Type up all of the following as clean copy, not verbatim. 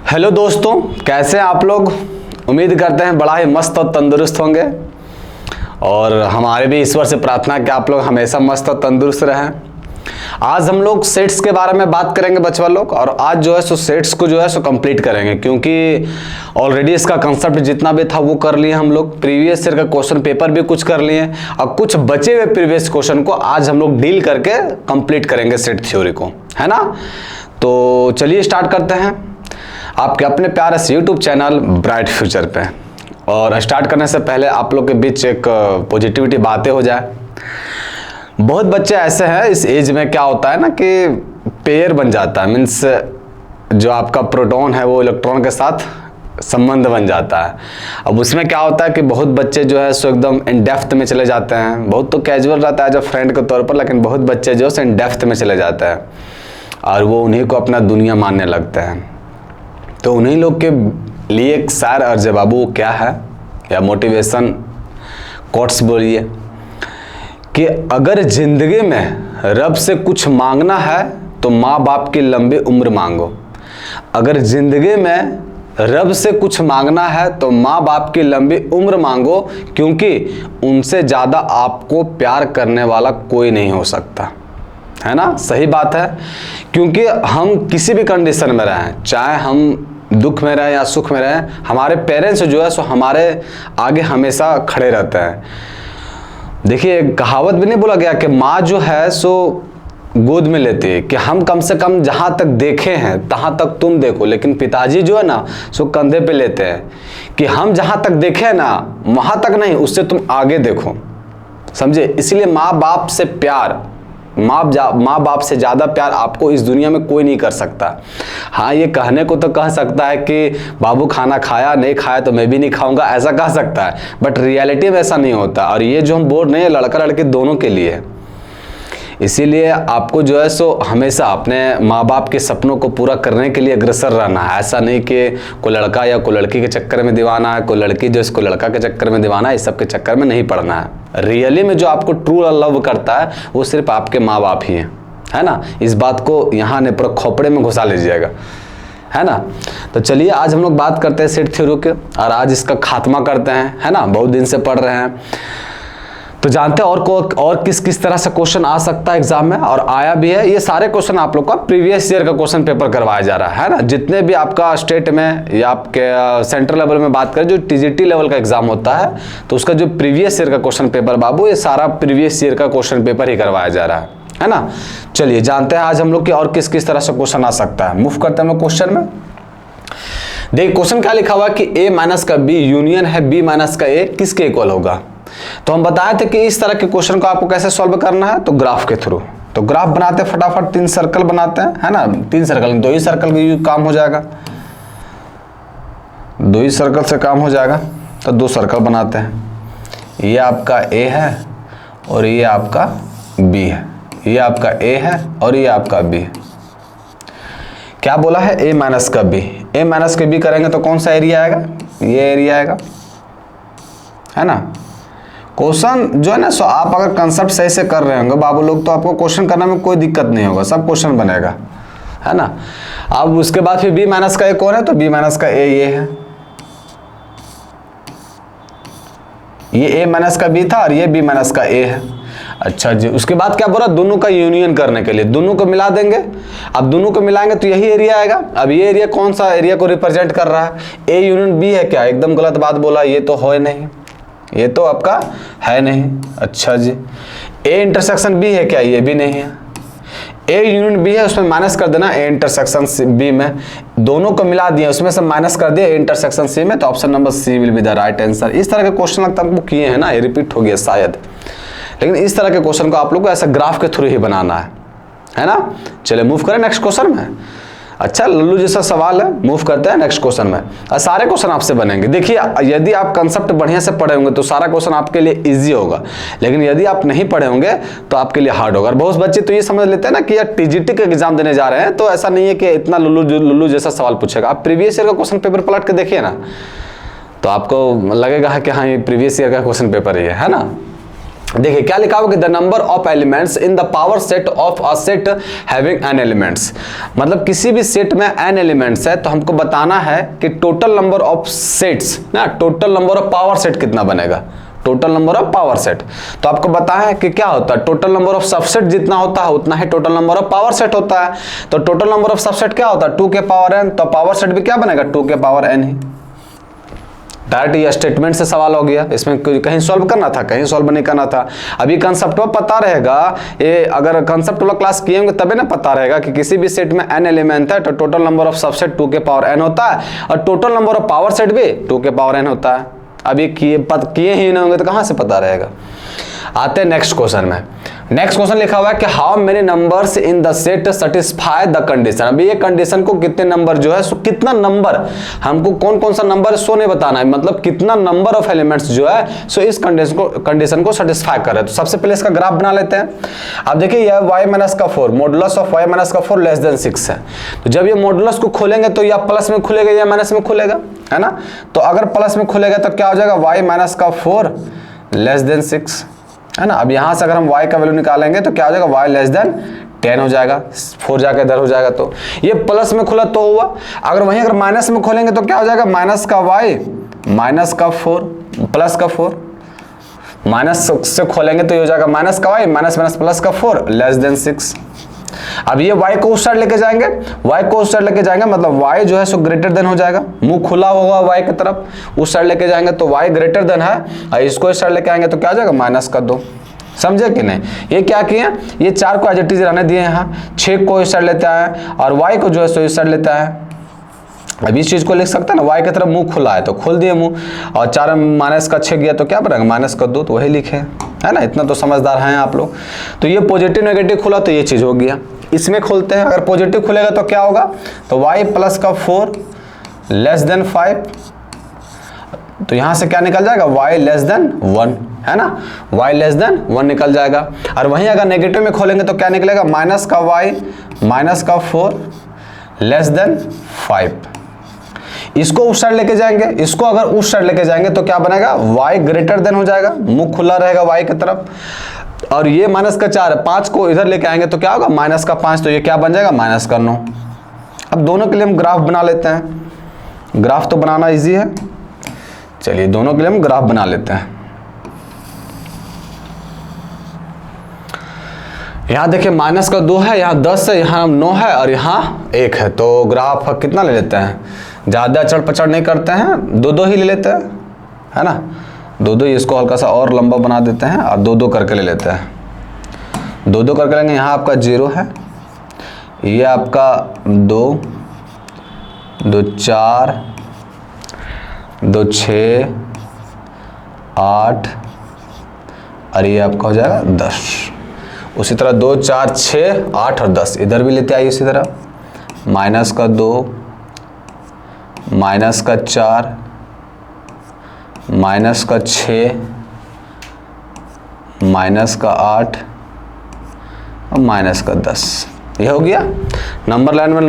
Hello दोस्तों, कैसे हैं आप लोग। उम्मीद करते हैं बड़ा ही मस्त और तंदुरुस्त होंगे और हमारे भी ईश्वर से प्रार्थना है कि आप लोग हमेशा मस्त और तंदुरुस्त रहें। आज हम लोग सेट्स के बारे में बात करेंगे बच्चा लोग, और आज जो है सो सेट्स को जो है सो कंप्लीट करेंगे, क्योंकि ऑलरेडी इसका कंसेप्ट जितना भी था वो कर लिए हम लोग। प्रीवियस ईयर का क्वेश्चन पेपर भी कुछ कर लिए और कुछ बचे हुए प्रीवियस क्वेश्चन को आज हम लोग डील करके कंप्लीट करेंगे सेट थ्योरी को, है ना। तो चलिए स्टार्ट करते हैं आपके अपने प्यारे से यूट्यूब चैनल ब्राइट फ्यूचर पे। और स्टार्ट करने से पहले आप लोग के बीच एक पॉजिटिविटी बातें हो जाए। बहुत बच्चे ऐसे हैं इस एज में, क्या होता है ना कि पेयर बन जाता है, मीन्स जो आपका प्रोटॉन है वो इलेक्ट्रॉन के साथ संबंध बन जाता है। अब उसमें क्या होता है कि बहुत बच्चे जो है सो एकदम इन डेप्थ में चले जाते हैं। बहुत तो कैजुअल रहता है जब फ्रेंड के तौर पर, लेकिन बहुत बच्चे जो है इन डेप्थ में चले जाते हैं और वो उन्हीं को अपना दुनिया मानने लगते हैं। तो उन्हीं लोग के लिए एक शायर अर्ज बाबू क्या है, या मोटिवेशन कोट्स बोलिए कि अगर जिंदगी में रब से कुछ मांगना है तो माँ बाप की लंबी उम्र मांगो। अगर जिंदगी में रब से कुछ मांगना है तो माँ बाप की लंबी उम्र मांगो, क्योंकि उनसे ज़्यादा आपको प्यार करने वाला कोई नहीं हो सकता, है ना। सही बात है, क्योंकि हम किसी भी कंडीशन में रहें, चाहे हम दुख में रहें या सुख में रहें, हमारे पेरेंट्स जो है सो हमारे आगे हमेशा खड़े रहते हैं। देखिए कहावत भी नहीं बोला गया कि माँ जो है सो गोद में लेती है, कि हम कम से कम जहाँ तक देखे हैं तहाँ तक तुम देखो, लेकिन पिताजी जो है ना सो कंधे पे लेते हैं कि हम जहाँ तक देखे हैं ना वहाँ तक नहीं, उससे तुम आगे देखो, समझे। इसलिए माँ बाप से प्यार, माँ बाप से ज़्यादा प्यार आपको इस दुनिया में कोई नहीं कर सकता। हाँ, ये कहने को तो कह सकता है कि बाबू खाना खाया, नहीं खाया तो मैं भी नहीं खाऊंगा, ऐसा कह सकता है, बट रियलिटी में ऐसा नहीं होता। और ये जो हम बोल रहे हैं लड़का लड़की दोनों के लिए है। इसीलिए आपको जो है सो हमेशा अपने माँ बाप के सपनों को पूरा करने के लिए अग्रसर रहना है। ऐसा नहीं कि कोई लड़का या कोई लड़की के चक्कर में दीवाना है, कोई लड़की जो इसको लड़का के चक्कर में दीवाना है, इस सब के चक्कर में नहीं पड़ना है। रियली में जो आपको ट्रू लव करता है वो सिर्फ आपके माँ बाप ही हैं, है ना। इस बात को यहाँ ने पूरा खोपड़े में घुसा लीजिएगा, है ना। तो चलिए आज हम लोग बात करते हैं सेट थ्योरी के, और आज इसका खात्मा करते हैं, है ना। बहुत दिन से पढ़ रहे हैं तो जानते हैं और किस किस तरह से क्वेश्चन आ सकता है एग्जाम में, और आया भी है। ये सारे क्वेश्चन आप लोग का प्रीवियस ईयर का क्वेश्चन पेपर करवाया जा रहा है ना। जितने भी आपका स्टेट में या आपके सेंट्रल लेवल में बात करें, जो टीजीटी लेवल का एग्जाम होता है, तो उसका जो प्रीवियस ईयर का क्वेश्चन पेपर बाबू, ये सारा प्रीवियस ईयर का क्वेश्चन पेपर ही करवाया जा रहा है ना। चलिए जानते हैं आज हम लोग की और किस किस तरह से क्वेश्चन आ सकता है। मूव करते हैं हम लोग क्वेश्चन में। देखिए क्वेश्चन क्या लिखा हुआ है कि a माइनस का b यूनियन है b माइनस का a किसके इक्वल होगा। तो हम बताए थे कि इस तरह के क्वेश्चन को आपको कैसे सॉल्व करना है, तो ग्राफ के थ्रू। तो ग्राफ बनाते हैं फटाफट, 3 सर्कल बनाते हैं, है ना। 3 सर्कल, 2 ही सर्कल का काम हो जाएगा, 2 ही सर्कल से काम हो जाएगा। तो 2 सर्कल बनाते हैं। ये आपका a है और ये आपका b है, ये आपका a है और ये आपका b है। क्या बोला है, a माइनस का b, a माइनस का b करेंगे तो कौन सा एरिया आएगा, ये एरिया आएगा, है ना। क्वेश्चन जो है ना सो आप अगर कंसेप्ट सही से कर रहे होंगे बाबू लोग, तो आपको क्वेश्चन करने में कोई दिक्कत नहीं होगा, सब क्वेश्चन बनेगा, है ना। अब उसके बाद फिर b माइनस का a कौन है, तो b माइनस का a ये है, ये a माइनस का b था और ये b माइनस का a है। अच्छा जी, उसके बाद क्या बोला, दोनों का यूनियन करने के लिए दोनों को मिला देंगे। अब दोनों को मिलाएंगे तो यही एरिया आएगा। अब ये एरिया कौन सा एरिया को रिप्रेजेंट कर रहा है, a यूनियन b है क्या, एकदम गलत बात बोला, ये तो है नहीं, ये तो आपका है नहीं। अच्छा जी, a इंटरसेक्शन b है क्या, ये भी नहीं है। a यूनियन b है, उसमें माइनस कर देना a इंटरसेक्शन b में, दोनों को मिला दिया, उसमें से माइनस कर दिया a इंटरसेक्शन c में, तो option number c will be the right answer. इस तरह के क्वेश्चन लगता है आपको किए हैं ना, ये रिपीट हो गया शायद, लेकिन इस तरह के क्वेश्चन को आप लोग को ऐसा ग्राफ के थ्रू ही बनाना है ना। चलिए मूव करें नेक्स्ट क्वेश्चन में। अच्छा लल्लू जैसा सवाल है, मूव करते हैं नेक्स्ट क्वेश्चन में। और सारे क्वेश्चन आपसे बनेंगे। देखिए यदि आप कंसेप्ट बढ़िया से पढ़े होंगे तो सारा क्वेश्चन आपके लिए इजी होगा, लेकिन यदि आप नहीं पढ़े होंगे तो आपके लिए हार्ड होगा। और बहुत बच्चे तो ये समझ लेते हैं ना कि यार टीजीटी का एग्जाम देने जा रहे हैं, तो ऐसा नहीं है कि इतना लल्लू जैसा सवाल पूछेगा। आप प्रीवियस ईयर का क्वेश्चन पेपर पलट के देखिए ना, तो आपको लगेगा कि हाँ ये प्रीवियस ईयर का क्वेश्चन पेपर ही है ना। देखिए क्या लिखा हुआ कि the number of elements in the power set of a set having an elements, मतलब किसी भी सेट में एन एलिमेंट्स है तो हमको बताना है कि टोटल नंबर ऑफ सेट्स ना, total number of power set कितना बनेगा, total number of power set. तो आपको बताया है कि क्या होता है, टोटल नंबर ऑफ सबसेट जितना होता है उतना ही total number of power set होता है। तो टोटल नंबर ऑफ सबसेट क्या होता है 2 के पावर n, तो पावर सेट भी क्या बनेगा 2 के पावर n ही। डायरेक्ट ये स्टेटमेंट से सवाल हो गया, इसमें कहीं सॉल्व करना था, कहीं सॉल्व नहीं करना था। अभी कंसेप्ट पता रहेगा, ये अगर कंसेप्ट वाला क्लास किए होंगे तभी ना पता रहेगा कि किसी भी सेट में n एलिमेंट है तो टोटल नंबर ऑफ सबसेट 2 के पावर n होता है और total number of power set भी 2 के पावर n होता है। अभी किए ही नहीं होंगे तो कहां से पता रहेगा। आते हैं नेक्स्ट क्वेश्चन में। नेक्स्ट क्वेश्चन लिखा हुआ है कि how many numbers in the set satisfy the condition. अभी ये कंडीशन को कितने नंबर जो है सो कितना नंबर, हमको कौन कौन सा नंबर सो नहीं बताना है, मतलब कितना नंबर ऑफ एलिमेंट्स जो है सो इस कंडीशन को सेटिस्फाई कर रहे हैं। तो सबसे पहले इसका ग्राफ बना लेते हैं। अब देखिए यह y माइनस का 4, मॉडुलस ऑफ y माइनस का 4 लेस देन 6 है। तो जब ये मॉडुलस को खोलेंगे तो या प्लस में खुलेगा या माइनस में खुलेगा, है ना। तो अगर प्लस में खुलेगा तो क्या हो जाएगा y माइनस का 4 लेस देन 6, है ना। अब यहां से अगर हम y का वैल्यू निकालेंगे तो क्या हो जाएगा y लेस देन 10 हो जाएगा, 4 जाके इधर हो जाएगा। तो ये प्लस में खुला तो हुआ, अगर वहीं अगर माइनस में खोलेंगे तो क्या हो जाएगा माइनस का y माइनस का 4 प्लस का 4, माइनस से खोलेंगे तो ये हो जाएगा माइनस का y माइनस माइनस प्लस का 4 लेस देन 6। अब ये y को उस साइड लेके जाएंगे, y को उस साइड लेके जाएंगे मतलब y जो है सो ग्रेटर देन हो जाएगा, मुंह खुला होगा y की तरफ, उस साइड लेके जाएंगे तो y ग्रेटर देन है और इसको इस साइड लेके आएंगे तो क्या हो जाएगा माइनस का 2। समझे कि नहीं। ये क्या किए, ये 4 को एज इट इज रहने दिए, यहाँ 6 को इस साइड लेता है और y को जो है सो इस साइड लेता है। अब इस चीज को लिख सकते हैं ना, y की तरफ मुंह खुला है तो खोल दिए मुंह और 4 माइनस का 6 गया तो क्या बनेगा माइनस का 2, तो वही लिखे, है ना। इतना तो समझदार हैं आप लोग। तो ये पॉजिटिव नेगेटिव खुला तो ये चीज हो गया। इसमें खोलते हैं, अगर पॉजिटिव खुलेगा तो क्या होगा, तो y प्लस का 4 लेस देन 5, तो यहां से क्या निकल जाएगा y लेस देन 1, है ना, y लेस देन 1 निकल जाएगा। और वहीं अगर नेगेटिव में खोलेंगे तो क्या निकलेगा माइनस का y माइनस का 4 लेस देन 5। इसको उस साइड लेके जाएंगे, इसको अगर उस साइड लेके जाएंगे तो क्या बनेगा y ग्रेटर देन हो जाएगा, मुंह खुला रहेगा y की तरफ। और ये माइनस का 4 है, 5 को इधर लेके आएंगे तो क्या होगा माइनस का 5, तो ये क्या बन जाएगा माइनस का 9। अब दोनों के लिए हम ग्राफ बना लेते हैं, ग्राफ तो बनाना इजी है। चलिए दोनों के लिए हम ग्राफ बना लेते हैं। यहाँ देखिए माइनस का 2 है, यहाँ 10 है, यहाँ 9 है और यहाँ 1 है। तो ग्राफ कितना ले लेते हैं, ज़्यादा चढ़ पचड़ नहीं करते हैं, 2-2 ही ले लेते हैं, है ना। 2-2, इसको हल्का सा और लंबा बना देते हैं और 2-2 करके ले लेते हैं। 2-2 करके लेंगे, यहाँ आपका 0 है, ये आपका 2, 2 4, 2 6 8 और ये आपका हो जाएगा 10। उसी तरह 2 4 6 8 और 10 इधर भी लेते आइए। इसी तरह माइनस का 2 माइनस का 4 माइनस का 6 माइनस का 8 और माइनस का 10। यह हो गया। नंबर लाइन में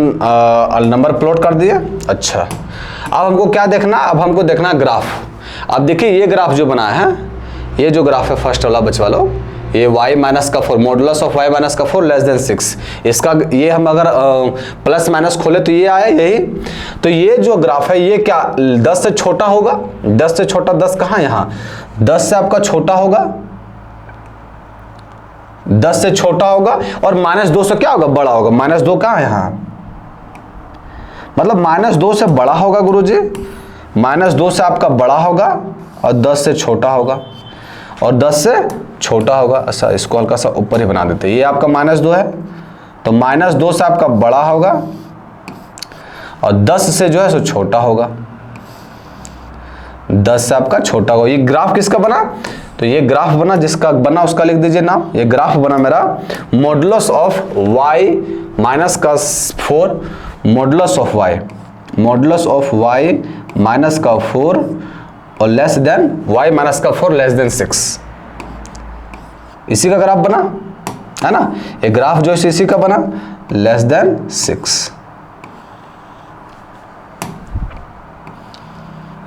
नंबर प्लॉट कर दिए। अच्छा अब हमको क्या देखना, अब हमको देखना ग्राफ। अब देखिए ये ग्राफ जो बना है, ये जो ग्राफ है फर्स्ट वाला बच्चा वालों, ये y माइनस का 4 मॉडुलस ऑफ y माइनस का 4 लेस देन 6, इसका ये हम अगर प्लस माइनस खोले तो ये आया यही। तो ये जो ग्राफ है ये क्या 10 से छोटा होगा, 10 से छोटा, 10 कहाँ यहाँ 10 से आपका छोटा होगा, 10 से छोटा होगा और -2 से क्या होगा बड़ा होगा। -2 कहाँ है यहाँ, मतलब -2 से बड़ा होगा गुरुजी, -2 से आपका बड़ा होगा और 10 से छोटा होगा और 10 से छोटा होगा। अच्छा इसको हल्का सा ऊपर ही बना देते हैं। ये आपका -2 है तो -2 से आपका बड़ा होगा और 10 से जो है सो छोटा होगा, 10 से आपका छोटा होगा। ये ग्राफ किसका बना, तो ये ग्राफ बना, जिसका बना उसका लिख दीजिए नाम। ये ग्राफ बना मेरा मॉडुलस ऑफ y माइनस का 4 modulus of y, modulus of y minus का 4 और लेस देन y माइनस का 4 लेस देन 6, इसी का ग्राफ बना, है ना। ये ग्राफ जो है इसी का बना लेस देन 6,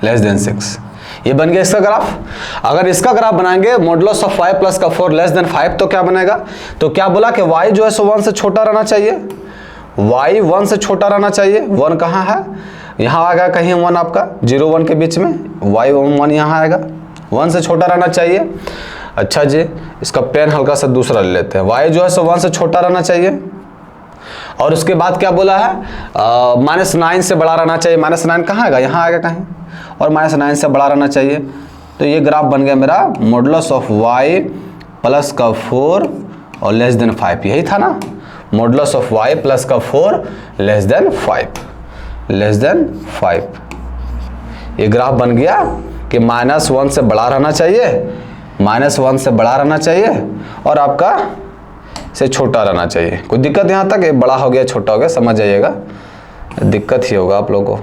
लेस देन 6। ये बन गया इसका ग्राफ। अगर इसका ग्राफ बनाएंगे मॉडुलस ऑफ y प्लस का 4 लेस देन 5 तो क्या बनेगा, तो क्या बोला कि y जो है सो 1 से छोटा रहना चाहिए, y 1 से छोटा रहना चाहिए। 1 कहाँ है, यहाँ आएगा कहीं 1 आपका 0 1 के बीच में, y 1 यहाँ आएगा, 1 से छोटा रहना चाहिए। अच्छा जी, इसका पेन हल्का सा दूसरा ले लेते हैं, y जो है सो 1 से छोटा रहना चाहिए। और उसके बाद क्या बोला है, -9 से बड़ा रहना चाहिए। -9 कहाँ आएगा, यहाँ आएगा कहीं, और -9 से बड़ा रहना चाहिए। तो ये ग्राफ बन गया मेरा मॉडुलस ऑफ y प्लस का 4 और लेस देन 5, यही था ना, मॉडुलस ऑफ y प्लस का 4 लेस देन 5। ये ग्राफ बन गया कि -1 से बड़ा रहना चाहिए, -1 से बड़ा रहना चाहिए और आपका से छोटा रहना चाहिए। कोई दिक्कत यहाँ तक, बड़ा हो गया छोटा हो गया, समझ जाइएगा, दिक्कत ही होगा आप लोगों को,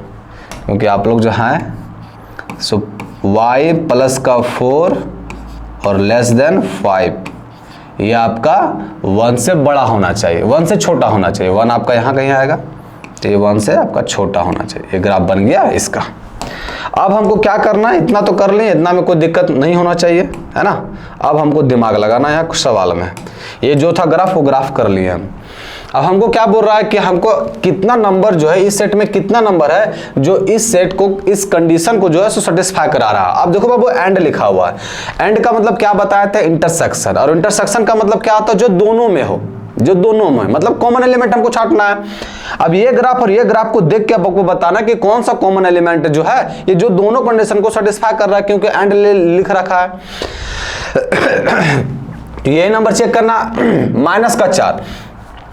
क्योंकि आप लोग जो हैं सो y प्लस का 4 और लेस देन 5, ये आपका 1 से बड़ा होना चाहिए, 1 से छोटा होना चाहिए। 1 आपका यहाँ कहीं आएगा, तो ये 1 से आपका छोटा होना चाहिए। ये ग्राफ बन गया इसका। अब हमको क्या करना है, इतना तो कर लें, इतना में कोई दिक्कत नहीं होना चाहिए, है ना। अब हमको दिमाग लगाना है कुछ सवाल में। ये जो था ग्राफ, वो ग्राफ कर लिए हम। अब हमको क्या बोल रहा है कि हमको कितना नंबर जो है इस सेट में, कितना नंबर है जो इस सेट को, इस कंडीशन को जो है सो सेटिस्फाई करा रहा है। अब देखो बाबू, एंड लिखा हुआ है, एंड का मतलब क्या बताया था, इंटरसेक्शन। और इंटरसेक्शन का मतलब क्या होता है, जो दोनों में हो, जो दोनों में, मतलब कॉमन एलिमेंट हमको छांटना है। अब ये ग्राफ और ये ग्राफ को देख के आपको बताना कि कौन सा कॉमन एलिमेंट जो है ये जो दोनों कंडीशन को सेटिस्फाई कर रहा है, क्योंकि एंड लिख रखा है। यही नंबर चेक करना,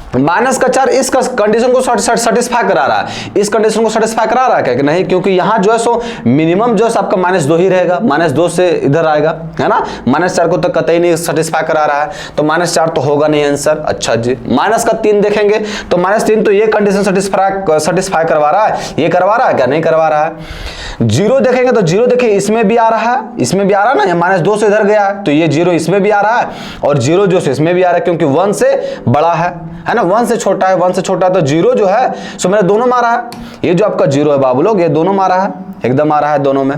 -4 इस कंडीशन को सेटिस्फाई करा रहा है, इस कंडीशन को सेटिस्फाई करा रहा है क्या कि नहीं, क्योंकि यहाँ जो है सो मिनिमम जो है आपका -2 ही रहेगा, -2 से इधर आएगा, है ना। -4 को तो कतई नहीं सेटिस्फाई करा रहा है, तो -4 तो होगा नहीं आंसर। अच्छा जी, -3 देखेंगे तो -3 तो ये कंडीशन सेटिस्फाई करवा रहा है, ये करवा रहा है क्या, नहीं करवा रहा है। 0 देखेंगे तो 0 देखिए इसमें भी आ रहा है, इसमें भी आ रहा है ना, -2 से इधर गया है, तो ये 0 इसमें भी आ रहा है, और 0 जो से इसमें भी आ रहा है, क्योंकि 1 से बड़ा है ना, 1 से छोटा है, 1 से छोटा है, तो 0 जो है सो मेरा दोनों में आ रहा है। ये जो आपका 0 है बाबू लोग, ये दोनों में आ रहा है, एकदम आ रहा है दोनों में।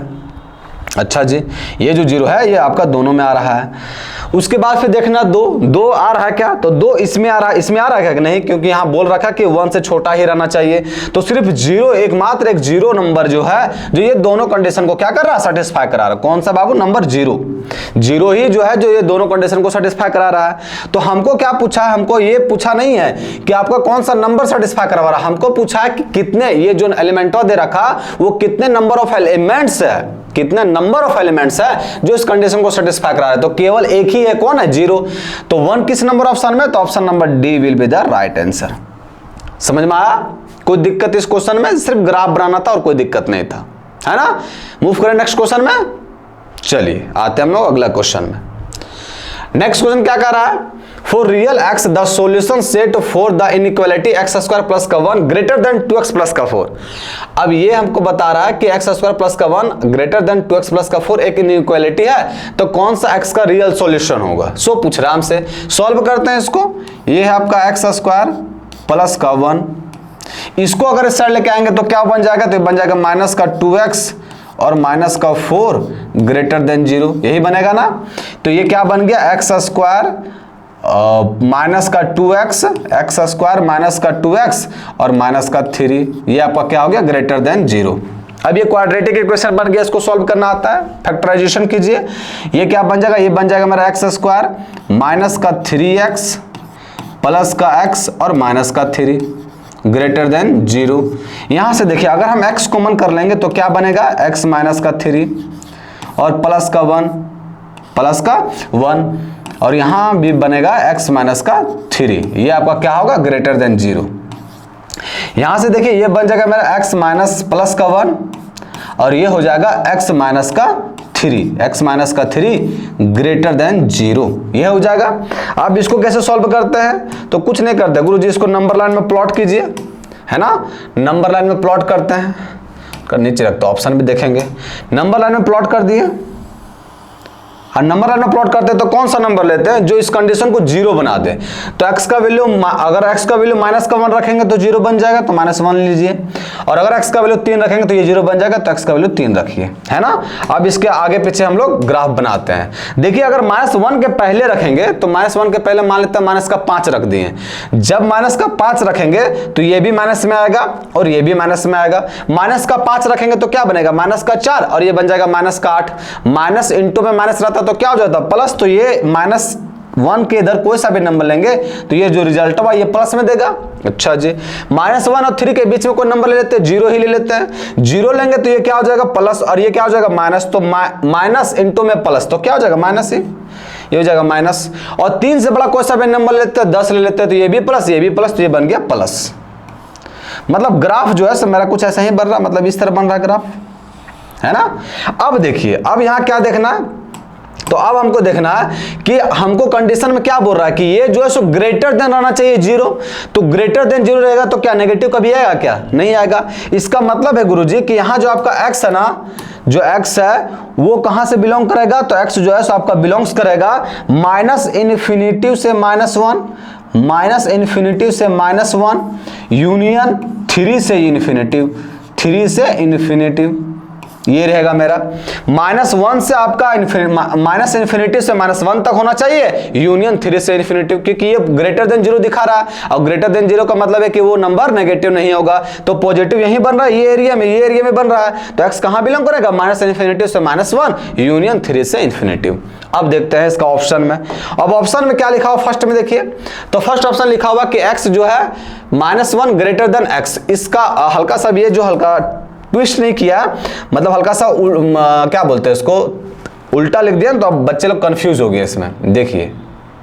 अच्छा जी, ये जो 0 है ये आपका दोनों में आ रहा है। उसके बाद फिर देखना 2 आ रहा है क्या, तो 2 इसमें आ रहा है, इसमें आ रहा है क्या कि नहीं, क्योंकि यहाँ बोल रखा कि 1 से छोटा ही रहना चाहिए। तो सिर्फ 0, एकमात्र एक 0 नंबर जो है जो ये दोनों कंडीशन को क्या कर रहा है, सेटिस्फाई करा रहा है। कौन सा बाबू, नंबर 0 ही जो है जो ये दोनों कंडीशन को सेटिस्फाई करा रहा है। तो हमको क्या पूछा है, हमको ये पूछा नहीं है कि आपका कौन सा नंबर सेटिस्फाई करवा रहा है, हमको पूछा है कि कितने, ये जो एलिमेंटो दे रखा वो कितने नंबर ऑफ एलिमेंट्स है, कितने नंबर ऑफ एलिमेंट्स है जो इस कंडीशन को सेटिस्फाई करा रहा है। तो केवल एक ही है, कौन है, 0। तो 1 किस नंबर ऑप्शन में, तो option number D will be the right answer. समझ में आया, कोई दिक्कत इस क्वेश्चन में, सिर्फ ग्राफ बनाना था और कोई दिक्कत नहीं था, है ना। मूव करें नेक्स्ट क्वेश्चन में, चलिए आते हैं हम लोग अगला क्वेश्चन में। नेक्स्ट क्वेश्चन क्या कह रहा है, for real x the solution set for the inequality x² plus का 1 ग्रेटर देन 2x प्लस का 4। अब ये हमको बता रहा है कि x² प्लस का 1 ग्रेटर देन 2x प्लस का 4 एक इनइक्वालिटी है, तो कौन सा x का रियल सॉल्यूशन होगा। सो पूछ रहा है हमसे, सॉल्व करते हैं इसको। ये है आपका x² प्लस का 1, इसको अगर इस साइड लेके आएंगे तो क्या बन जाएगा, तो बन जाएगा -2x और -4 ग्रेटर देन 0, यही बनेगा ना। तो ये क्या बन गया, x² -2x, x² -2x और -3, ये आपका क्या हो गया, ग्रेटर देन 0। अब ये क्वाड्रेटिक इक्वेशन बन गया, इसको सॉल्व करना आता है, फैक्टराइजेशन कीजिए। ये क्या बन जाएगा, ये बन जाएगा मेरा x² -3x प्लस का x और -3 ग्रेटर देन 0। यहां से देखिए अगर हम x कॉमन कर लेंगे तो क्या बनेगा, x -3 और प्लस का 1 और यहां भी बनेगा x -3, ये आपका क्या होगा, ग्रेटर देन 0। यहां से देखिए ये बन जाएगा मेरा x प्लस का 1 और ये हो जाएगा x -3 ग्रेटर देन 0, ये हो जाएगा। अब इसको कैसे सॉल्व करते हैं, तो कुछ नहीं करते गुरुजी, इसको नंबर लाइन में प्लॉट कीजिए, है ना। नंबर लाइन में प्लॉट करते हैं, कर नीचे रखते ऑप्शन भी देखेंगे। नंबर लाइन में प्लॉट कर दिए, और नंबर लाइन में प्लॉट करते हैं तो कौन सा नंबर लेते हैं जो इस कंडीशन को जीरो बना दे। तो x का वैल्यू, अगर x का वैल्यू -1 रखेंगे तो जीरो बन जाएगा, तो -1 लीजिए। और अगर x का वैल्यू 3 रखेंगे तो ये जीरो बन जाएगा, तो x का वैल्यू 3 रखिए, है ना। अब इसके आगे पीछे हम लोग ग्राफ बनाते हैं। देखिए अगर -1 के पहले रखेंगे तो -1 के पहले मान लेते हैं -5 रख दिए। जब -5 रखेंगे तो ये भी माइनस में आएगा और ये भी माइनस में आएगा। -5 रखेंगे तो क्या बनेगा, -4 और ये बन जाएगा -8। माइनस इंटू में माइनस रहता तो क्या हो जाता प्लस, तो ये -1 के इधर कोई सा भी नंबर लेंगे तो ये जो रिजल्ट हुआ ये प्लस में देगा। अच्छा जी, -1 और 3 के बीच में कोई नंबर ले लेते हैं, 0 ही ले लेते हैं। 0 लेंगे तो ये क्या हो जाएगा प्लस और ये क्या हो जाएगा माइनस, तो माइनस इंटू में प्लस तो क्या हो जाएगा माइनस ही, ये हो जाएगा माइनस। और 3 से बड़ा कोई सा भी नंबर लेते हैं, 10 ले लेते हैं तो ये भी प्लस ये भी प्लस, तो ये बन गया प्लस। मतलब ग्राफ जो है सो मेरा कुछ ऐसा ही बन रहा, मतलब इस तरह बन रहा है ग्राफ, है ना। अब देखिए अब यहां क्या देखना है, तो अब हमको देखना है कि हमको कंडीशन में क्या बोल रहा है कि ये जो है सो ग्रेटर देन रहना चाहिए 0। तो ग्रेटर देन 0 रहेगा तो क्या नेगेटिव कभी आएगा, क्या नहीं आएगा। इसका मतलब है गुरुजी कि यहाँ जो आपका x है ना, जो x है वो कहां से बिलोंग करेगा, तो x जो है सो आपका बिलोंग्स करेगा -∞ से -1, -∞ से -1 यूनियन 3 से इन्फिनिटी, 3 से इन्फिनिटी, ये रहेगा मेरा। -1 से आपका -∞ से -1 तक होना चाहिए, यूनियन 3 से इन्फिनिटी, क्योंकि ये ग्रेटर देन 0 दिखा रहा है और ग्रेटर देन 0 का मतलब है कि वो नंबर नेगेटिव नहीं होगा, तो पॉजिटिव यहीं बन रहा है, ये एरिया में बन रहा है। तो x कहां बिलोंग करेगा, -∞ से -1 यूनियन 3 से इन्फिनिटी। अब देखते हैं इसका ऑप्शन में। अब ऑप्शन में क्या लिखा हुआ फर्स्ट में देखिए, तो फर्स्ट ऑप्शन लिखा हुआ कि x जो है -1 ग्रेटर देन x। इसका हल्का सा ये जो हल्का ट्विस्ट नहीं किया, मतलब हल्का सा क्या बोलते हैं इसको, उल्टा लिख दिया, तो अब बच्चे लोग कंफ्यूज हो गए इसमें। देखिए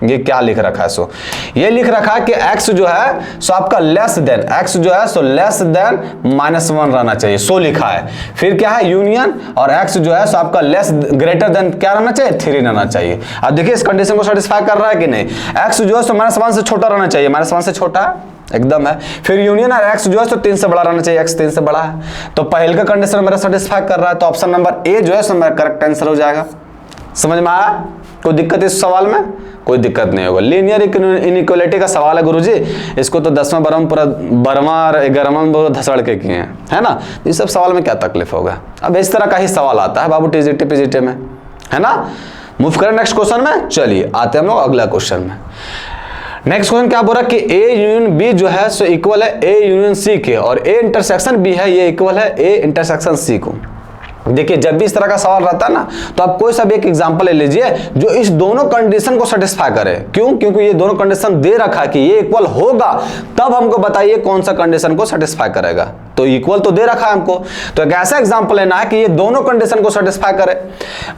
ये क्या लिख रखा है, सो ये लिख रखा है कि x जो है सो आपका लेस देन, x जो है सो लेस देन -1 रहना चाहिए, सो लिखा है। फिर क्या है यूनियन, और x जो है सो आपका लेस ग्रेटर देन क्या रहना चाहिए, 3 रहना चाहिए। अब देखिए इस कंडीशन को सेटिस्फाई कर रहा है कि नहीं। x जो है सो -1 से छोटा रहना चाहिए, -1 से छोटा एकदम है। फिर यूनियन और x जो है सो 3 से बड़ा रहना चाहिए, x 3 से बड़ा है। तो पहले का कंडीशन मेरा सेटिस्फाई कर रहा है, तो ऑप्शन नंबर ए जो है सो मेरा करेक्ट आंसर हो जाएगा। समझ में आया, कोई दिक्कत इस सवाल में, कोई दिक्कत नहीं होगा। लीनियर इनइक्वालिटी का सवाल है गुरुजी, इसको तो 10वां 12वां और 11वां धसड़ के किए हैं, है ना। इस सब सवाल में क्या तकलीफ होगा। अब इस तरह का ही सवाल आता है बाबू टीजीटी पीजीटी में, है ना। मूव करें नेक्स्ट क्वेश्चन में, चलिए आते हैं हम लोग अगला क्वेश्चन में। नेक्स्ट क्वेश्चन क्या बोल रहा है कि ए यूनियन बी जो है सो इक्वल है ए यूनियन सी के, और ए इंटरसेक्शन बी है ये इक्वल है ए इंटरसेक्शन सी को। देखिए जब भी इस तरह का सवाल रहता है ना, तो आप कोई सा भी एक एग्जांपल ले लीजिए जो इस दोनों कंडीशन को सेटिस्फाई करे। क्यों, क्योंकि ये दोनों कंडीशन दे रखा है कि ये इक्वल होगा, तब हमको बताइए कौन सा कंडीशन को सेटिस्फाई करेगा। तो इक्वल तो दे रखा है हमको, तो एक ऐसा एग्जांपल लेना है कि ये दोनों कंडीशन को सेटिस्फाई करे।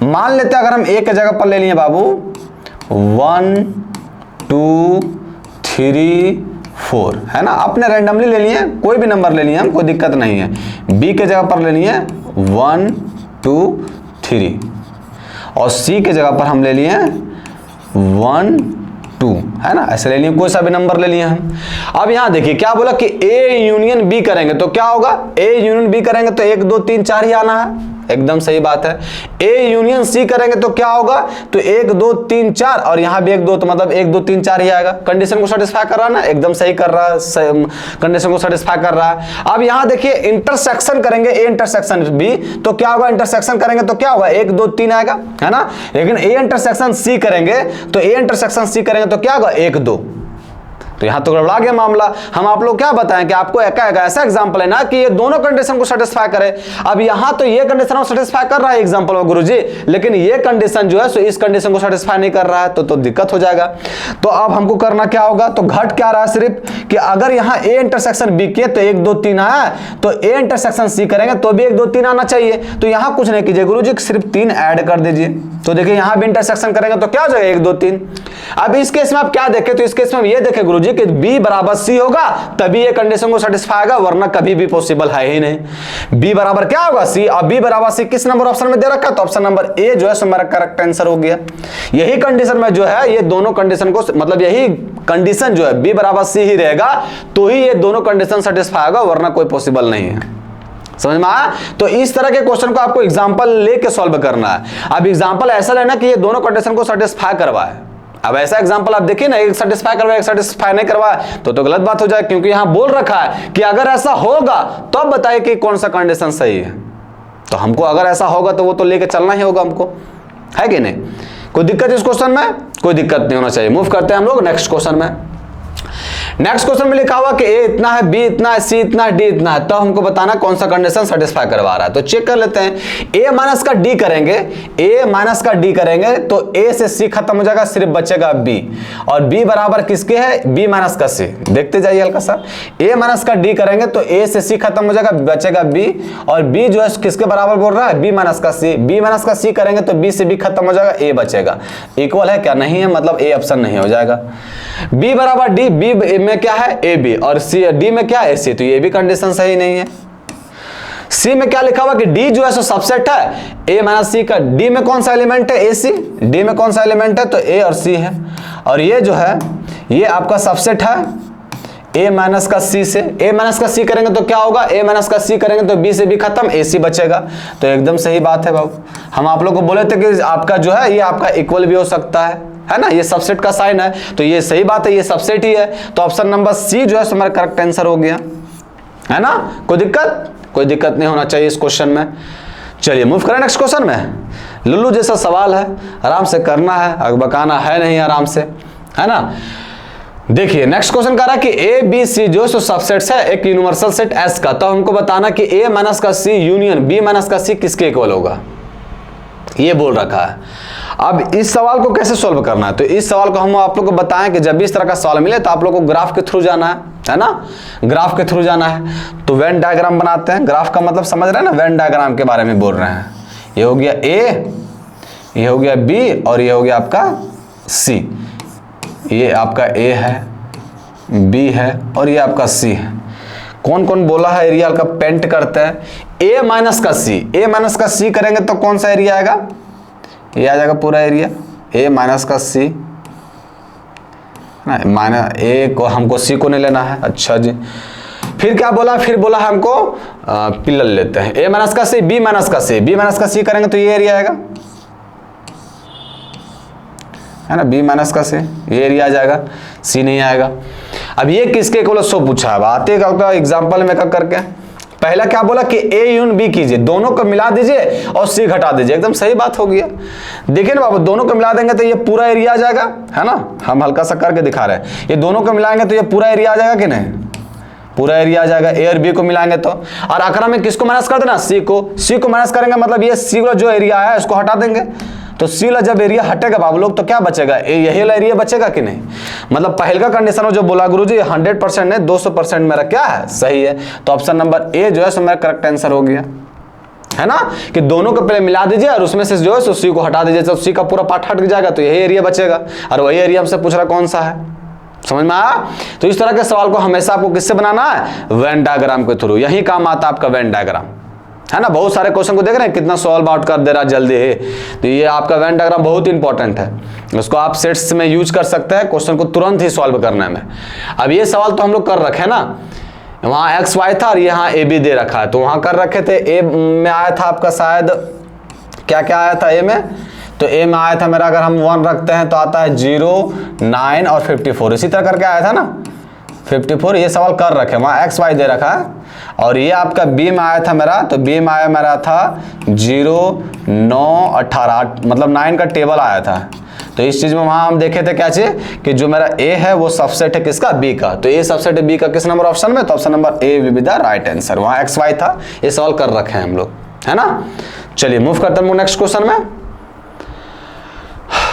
मान लेते हैं अगर हम ए के जगह पर ले लिए बाबू 1 2 3 4, है ना। आपने रैंडमली ले लिए, कोई भी नंबर ले लिए, हम कोई दिक्कत नहीं है। बी के जगह पर ले लिए 1 2 3, और सी के जगह पर हम ले लिए 1 2, है ना। ऐसे ले लिए, कोई सा भी नंबर ले लिए हम। अब यहां देखिए क्या बोला कि ए यूनियन बी करेंगे तो क्या होगा, ए यूनियन बी करेंगे तो 1 2 3 4 ही आना है, एकदम सही बात है। ए यूनियन सी करेंगे तो क्या होगा, तो 1 2 3 4, और यहां भी 1 2, तो मतलब 1 2 3 4 ही आएगा। कंडीशन को सेटिस्फाई कर रहा है ना, एकदम सही कर रहा है, कंडीशन को सेटिस्फाई कर रहा है। अब यहां देखिए इंटरसेक्शन करेंगे ए इंटरसेक्शन बी, तो क्या होगा, इंटरसेक्शन करेंगे तो क्या होगा 1 2 3 आएगा, है ना। लेकिन ए इंटरसेक्शन सी करेंगे तो ए इंटरसेक्शन सी करेंगे तो क्या होगा 1 2, तो यहां तो गड़बड़ा गया मामला। हम आप लोग क्या बताएं कि आपको एक ऐसा एग्जांपल है ना कि ये दोनों कंडीशन को सेटिस्फाई करे। अब यहां तो ये कंडीशन को सेटिस्फाई कर रहा है एग्जांपल में गुरुजी, लेकिन ये कंडीशन जो है सो इस कंडीशन को सेटिस्फाई नहीं कर रहा है, तो दिक्कत हो जाएगा। तो अब हमको करना क्या होगा, तो घट क्या रहा है सिर्फ कि अगर यहां ए इंटरसेक्शन बी किए तो 1 2 3 आया, तो ए इंटरसेक्शन सी करेंगे तो भी 1 2 3 आना चाहिए। तो यहां कुछ नहीं कीजिए गुरुजी, सिर्फ 3 ऐड कर दीजिए। तो देखिए यहां भी इंटरसेक्शन करेंगे तो क्या हो जाएगा 1 2 3। अब इस केस में आप क्या देखें, तो इस केस में ये देखें गुरुजी कि बी बराबर सी होगा तभी ये कंडीशन को सेटिस्फाई होगा, वरना कभी भी पॉसिबल है ही नहीं। बी बराबर क्या होगा सी, और बी बराबर सी किस नंबर ऑप्शन में दे रखा है, तो ऑप्शन नंबर ए जो है सो मेरा करेक्ट आंसर हो गया। यही कंडीशन में जो है ये दोनों कंडीशन को, मतलब यही कंडीशन जो है बी बराबर सी ही रहेगा, तो ही ये दोनों कंडीशन सेटिस्फाई होगा, वरना कोई पॉसिबल नहीं है। समझ में आया? तो इस तरह के क्वेश्चन को आपको एग्जांपल लेके सॉल्व करना है। अब एग्जांपल ऐसा लेना कि ये दोनों कंडीशन को सेटिस्फाई करवाए। अब ऐसा एग्जांपल आप देखिए ना, एक सेटिस्फाई करवाए एक सेटिस्फाई नहीं करवाए तो गलत बात हो जाए, क्योंकि यहां बोल रखा है कि अगर ऐसा होगा तो अब बताइए कि कौन सा कंडीशन सही है। तो हमको अगर ऐसा होगा तो वो तो लेके चलना ही होगा हमको, है कि नहीं? कोई दिक्कत इस क्वेश्चन में? कोई दिक्कत नहीं होना चाहिए। मूव करते हैं हम लोग नेक्स्ट क्वेश्चन में। नेक्स्ट क्वेश्चन में लिखा हुआ कि ए इतना है, बी इतना है, सी इतना है, डी इतना है, तो हमको बताना कौन सा कंडीशन सेटिस्फाई करवा रहा है। तो चेक कर लेते हैं। ए माइनस का डी करेंगे, ए माइनस का डी करेंगे तो ए से सी खत्म हो जाएगा, सिर्फ बचेगा बी। और बी बराबर किसके है? बी माइनस का सी। देखते जाइए हल्का सा। ए माइनस का डी करेंगे तो ए से सी खत्म हो जाएगा, बचेगा बी। और बी जो है किसके बराबर बोल रहा है? बी माइनस का सी। बी माइनस का सी करेंगे तो बी से बी खत्म हो जाएगा, ए बचेगा। इक्वल है क्या? नहीं है, मतलब ए ऑप्शन नहीं हो जाएगा। बी बराबर डी, बी में क्या है? ए बी, और सी डी में क्या है? सी, तो ये भी कंडीशन सही नहीं है। सी में क्या लिखा हुआ कि डी जो है सो सबसेट है ए माइनस सी का। डी में कौन सा एलिमेंट है? ए सी। डी में कौन सा एलिमेंट है? तो ए और सी है। और ये जो है ये आपका सबसेट है ए माइनस का सी से। ए माइनस का सी करेंगे तो क्या होगा? ए माइनस का सी करेंगे तो बी से बी खत्म, ए सी बचेगा। तो एकदम सही बात है बाबू। हम आप लोग को बोले थे कि आपका जो है ये आपका इक्वल भी हो सकता है ना? ये सबसेट का साइन है, तो ये सही बात है, ये सबसेट ही है। तो ऑप्शन नंबर सी जो है हमारा करेक्ट आंसर हो गया, है ना? कोई दिक्कत? कोई दिक्कत नहीं होना चाहिए इस क्वेश्चन में। चलिए मूव करें नेक्स्ट क्वेश्चन में। लुल्लू जैसा सवाल है, आराम से करना है, अगबकाना है नहीं, आराम से, है ना? देखिए नेक्स्ट क्वेश्चन कह रहा है कि ए बी सी जो सो सबसेट्स है एक यूनिवर्सल सेट एस का। तो हमको बताना कि ए माइनस का सी यूनियन बी माइनस का सी किसके इक्वल होगा, ये बोल रखा है। अब इस सवाल को कैसे सॉल्व करना है? तो इस सवाल को हम आप लोग को बताएं कि जब भी इस तरह का सवाल मिले तो आप लोग को ग्राफ के थ्रू जाना है ना? ग्राफ के थ्रू जाना है। तो वेन डायग्राम बनाते हैं। ग्राफ का मतलब समझ रहे हैं ना? वेन डायग्राम के बारे में बोल रहे हैं। ये हो गया ए, ये हो गया बी, और ये हो गया आपका सी। ये आपका ए है, बी है, और ये आपका सी है। कौन कौन बोला है एरिया का? पेंट करते हैं। ए माइनस का सी, ए माइनस का सी करेंगे तो कौन सा एरिया आएगा? ये आ जाएगा पूरा एरिया। ए माइनस का सी ना, माइनस ए को हमको सी को नहीं लेना है। अच्छा जी, फिर क्या बोला? फिर बोला हमको पिलर लेते हैं। ए माइनस का सी, बी माइनस का सी, बी माइनस का सी करेंगे तो ये एरिया आएगा, है ना? बी माइनस का सी, ये एरिया आ जाएगा, सी नहीं आएगा। अब ये किसके इक्वल सो पूछा है, आते का एग्जाम्पल में करके। पहला क्या बोला कि ए यून बी कीजिए, दोनों को मिला दीजिए और सी घटा दीजिए, एकदम सही बात हो गया। देखिए ना बाबू, दोनों को मिला देंगे तो ये पूरा एरिया आ जाएगा, है ना? हम हल्का सा करके दिखा रहे हैं। ये दोनों को मिलाएंगे तो ये पूरा एरिया आ जाएगा कि नहीं? पूरा एरिया आ जाएगा। ए और बी को मिलाएंगे तो, और आखिर में किसको माइनस कर देना? सी को। सी को माइनस करेंगे मतलब ये सी वाला जो एरिया है इसको हटा देंगे। तो सी वाला जब एरिया हटेगा बाबू लोग तो क्या बचेगा? यही वाला एरिया बचेगा कि नहीं? मतलब पहले का कंडीशन हो जो बोला गुरुजी 100% नहीं 200% मेरा क्या है? सही है। तो ऑप्शन नंबर ए जो है सो मेरा करेक्ट आंसर हो गया, है ना? कि दोनों को पहले मिला दीजिए और उसमें से जो है सो सी को हटा दीजिए। जब सी का पूरा पार्ट हट जाएगा तो यही एरिया बचेगा, और वही एरिया हमसे पूछ रहा कौन सा है। समझ में आया? तो इस तरह के सवाल को हमेशा आपको किससे बनाना है? वेन डायग्राम के थ्रू। यही काम आता है आपका वेन डायग्राम, है ना? बहुत सारे क्वेश्चन को देख रहे हैं कितना सॉल्व आउट कर दे रहा जल्दी है। तो ये आपका वेन डायग्राम बहुत इंपॉर्टेंट है, उसको आप सेट्स में यूज कर सकते हैं क्वेश्चन को तुरंत ही सॉल्व करने में। अब ये सवाल तो हम लोग कर रखे ना, वहाँ एक्स वाई था और यहाँ ए बी दे रखा है, तो वहाँ कर रखे थे। ए में आया था आपका शायद क्या क्या आया था ए में? तो ए में आया था मेरा, अगर हम 1 रखते हैं तो आता है 0, 9 और 54, इसी तरह करके आया था ना 54। ये सवाल कर रखे, वहाँ एक्स वाई दे रखा है। और ये आपका बी में आया था मेरा, तो बी में आया मेरा था 0, 9, 18, मतलब 9 का टेबल आया था। तो इस चीज में वहां हम देखे थे क्या चीज कि जो मेरा ए है वो सबसेट है किसका? बी का। तो ए सबसेट है बी का किस नंबर ऑप्शन में? तो option number A will be the right answer. वहां एक्स वाई था, ये सवाल कर रखे हैं हम लोग, है ना? चलिए मूव करते हैं नेक्स्ट क्वेश्चन में।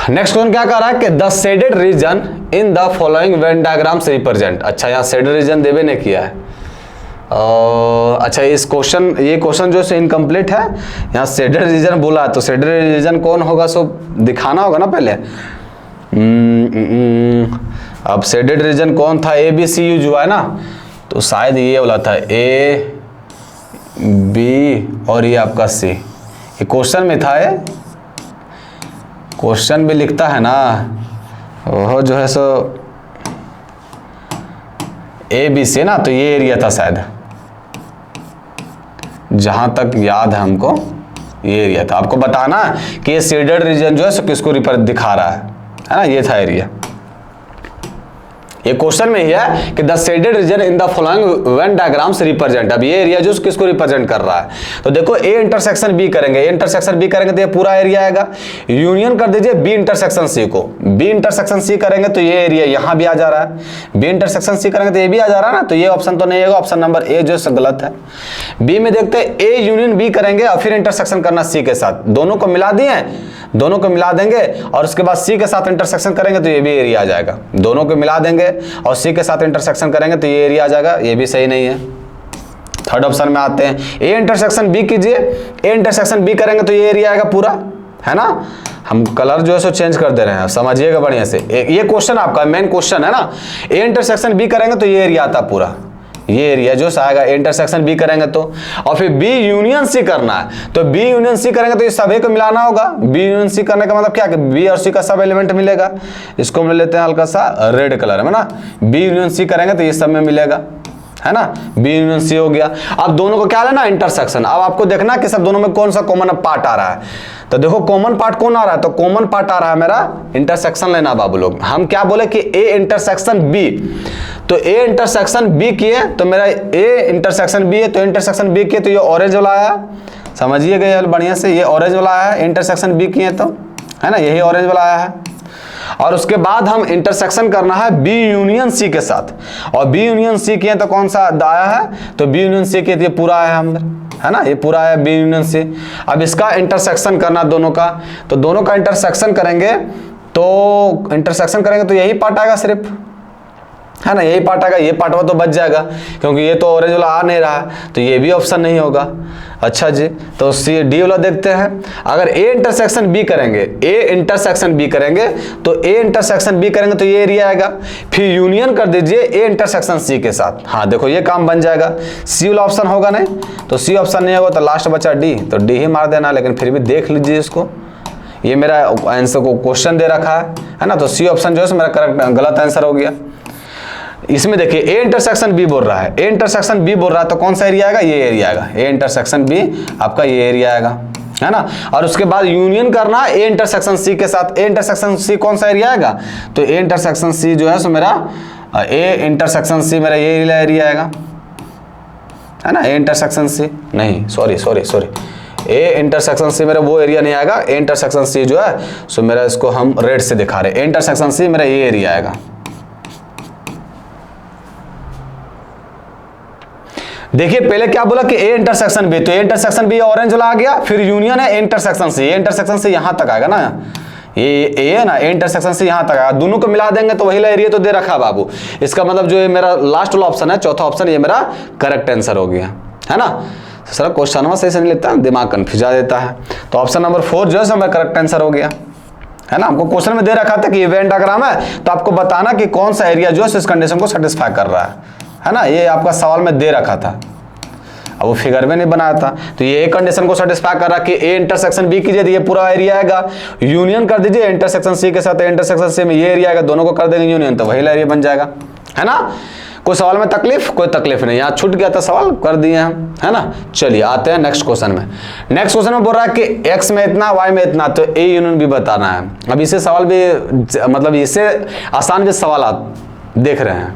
नेक्स्ट क्वेश्चन क्या कह रहा है कि the shaded region in the following Venn diagram से रिप्रेजेंट। अच्छा, यहाँ शेडेड रीजन देवे ने किया है। अच्छा, इस क्वेश्चन ये क्वेश्चन जो है इनकम्प्लीट है। यहाँ शेडेड रीजन बोला है, तो शेडेड रीजन कौन होगा सो दिखाना होगा ना पहले। अब शेडेड रीजन कौन था? ए बी सी यूज हुआ है ना, तो शायद ये वाला था ए बी और ये आपका सी। ये क्वेश्चन में था, ये क्वेश्चन भी लिखता है ना वो जो है सो ए बी सी ना, तो ये एरिया था शायद जहां तक याद है हमको ये एरिया था। आपको बताना कि ये शेडेड रीजन जो है सो किसको दिखा रहा है ना, ये था एरिया। ये क्वेश्चन में ही है कि the shaded region in the following Venn diagrams represent. अब ये एरिया जो किसको रिप्रेजेंट कर रहा है, तो देखो ए इंटरसेक्शन बी करेंगे, ए इंटरसेक्शन बी करेंगे तो ये पूरा एरिया आएगा। यूनियन कर दीजिए बी इंटरसेक्शन सी को, बी इंटरसेक्शन सी करेंगे तो ये एरिया यहां भी आ जा रहा है, बी इंटरसेक्शन सी करेंगे तो ये भी आ जा रहा है ना, तो ये ऑप्शन तो नहीं होगा, ऑप्शन नंबर ए जो है गलत है। बी में देखते हैं ए यूनियन बी करेंगे और फिर इंटरसेक्शन करना सी के साथ, दोनों को मिला दिए, दोनों को मिला देंगे और उसके बाद सी के साथ इंटरसेक्शन करेंगे तो ये भी एरिया आ जाएगा। दोनों को मिला देंगे और सी के साथ इंटरसेक्शन करेंगे तो ये एरिया आ जाएगा, ये भी सही नहीं है। थर्ड ऑप्शन में आते हैं, ए इंटरसेक्शन बी कीजिए, ए इंटरसेक्शन बी करेंगे तो ये एरिया आएगा पूरा, है ना। हम कलर जो है सो चेंज कर दे रहे हैं, समझिएगा बढ़िया से। ये क्वेश्चन आपका मेन क्वेश्चन है ना, ए इंटरसेक्शन बी करेंगे तो ये एरिया आता पूरा, ये एरिया जो आएगा इंटरसेक्शन बी करेंगे तो। और फिर बी यूनियन सी करना है, तो बी यूनियन सी करेंगे तो ये सभी को मिलाना होगा। बी यूनियन सी करने का मतलब क्या कि बी और सी का सब एलिमेंट मिलेगा। इसको हम ले लेते हैं हल्का सा रेड कलर में ना, बी यूनियन सी करेंगे तो ये सब में मिलेगा, है ना। बी यूनियन सी हो गया। अब दोनों को क्या लेना, इंटरसेक्शन। अब आपको देखना कि सब दोनों में कौन सा कॉमन पार्ट आ रहा है, तो देखो कॉमन पार्ट कौन आ रहा है, तो कॉमन पार्ट आ रहा है मेरा इंटरसेक्शन लेना बाबू लोग। हम क्या बोले कि ए इंटरसेक्शन बी, तो ए इंटरसेक्शन बी किए तो मेरा ए इंटरसेक्शन बी है, तो इंटरसेक्शन बी किए तो ये ऑरेंज वाला आया, समझिएगा यार बढ़िया से, ये ऑरेंज वाला आया है इंटरसेक्शन बी किए तो, है ना, यही ऑरेंज वाला आया है। और उसके बाद हम इंटरसेक्शन करना है बी यूनियन सी के साथ, और बी यूनियन सी किए तो कौन सा आया है, तो बी यूनियन सी किए तो ये पूरा आया हम, है ना, ये पूरा है बी यूनियन सी। अब इसका इंटरसेक्शन करना दोनों का, तो दोनों का इंटरसेक्शन करेंगे तो यही पार्ट आएगा सिर्फ, है ना, यही पार्ट आएगा, ये पार्ट वो तो बच जाएगा क्योंकि ये तो ऑरेंज वाला आ नहीं रहा है, तो ये भी ऑप्शन नहीं होगा। अच्छा जी, तो सी डी वाला देखते हैं। अगर ए इंटरसेक्शन बी करेंगे, ए इंटरसेक्शन बी करेंगे तो ए इंटरसेक्शन बी करेंगे तो ये एरिया आएगा। फिर यूनियन कर दीजिए ए इंटरसेक्शन सी के साथ, हाँ देखो ये काम बन जाएगा। सी वाला ऑप्शन होगा नहीं, तो सी ऑप्शन नहीं होगा तो लास्ट बचा डी, तो डी ही मार देना, लेकिन फिर भी देख लीजिए इसको, ये मेरा आंसर को क्वेश्चन दे रखा है ना, तो सी ऑप्शन जो है मेरा करेक्ट गलत आंसर हो गया। इसमें देखिए ए इंटरसेक्शन बी बोल रहा है, ए इंटरसेक्शन बी बोल रहा है तो कौन सा एरिया आएगा, ये एरिया आएगा, ए इंटरसेक्शन बी आपका ये एरिया आएगा, है ना। और उसके बाद यूनियन करना है ए इंटरसेक्शन सी के साथ, ए इंटरसेक्शन सी कौन सा एरिया आएगा, तो ए इंटरसेक्शन सी जो है सो मेरा ए इंटरसेक्शन सी मेरा ये एरिया आएगा, है ना। ए इंटरसेक्शन सी नहीं, सॉरी ए इंटरसेक्शन सी मेरा वो एरिया नहीं आएगा, ए इंटरसेक्शन सी जो है सो मेरा इसको हम रेड से दिखा रहे हैं, ए इंटरसेक्शन सी मेरा ये एरिया आएगा। देखिए पहले क्या बोला कि ए इंटरसेक्शन बी, तो ए इंटरसेक्शन बी ऑरेंज वाला आ गया, फिर यूनियन है A intersection C, A intersection से यहां तक आएगा ना, ये है ना, ए इंटरसेक्शन से यहां तक आएगा, दोनों को मिला देंगे तो वही एरिया तो दे रखा है बाबू। इसका मतलब जो ये मेरा लास्ट वाला ऑप्शन है, चौथा ऑप्शन, ये मेरा करेक्ट आंसर हो गया, है ना। सर क्वेश्चन सही से नहीं लेता, दिमाग कंफ्यूज आ देता है, तो ऑप्शन नंबर 4 जो है मेरा करेक्ट आंसर हो गया, है ना। हमको क्वेश्चन में दे रखा था कि इवेंट डायग्राम है, तो आपको बताना कि कौन सा एरिया जो है इस कंडीशन को सेटिस्फाई कर रहा है ना, ये आपका सवाल में दे रखा था, अब वो फिगर में नहीं बनाया था, तो ये एक कंडीशन को सेटिस्फाई कर रहा कि ए इंटरसेक्शन बी कीजिए तो ये पूरा एरिया आएगा, यूनियन कर दीजिए इंटरसेक्शन सी के साथ, इंटरसेक्शन सी में ये एरिया आएगा, दोनों को कर देंगे यूनियन तो वही एरिया बन जाएगा, है ना। कोई सवाल में तकलीफ, कोई तकलीफ नहीं, यहाँ छूट गया था सवाल, कर दिए हम, है ना। चलिए आते हैं नेक्स्ट क्वेश्चन में। नेक्स्ट क्वेश्चन में बोल रहा है कि एक्स में इतना, वाई में इतना, तो ए यूनियन बी बताना है। अब इसे सवाल भी मतलब इससे आसान भी सवाल आप देख रहे हैं,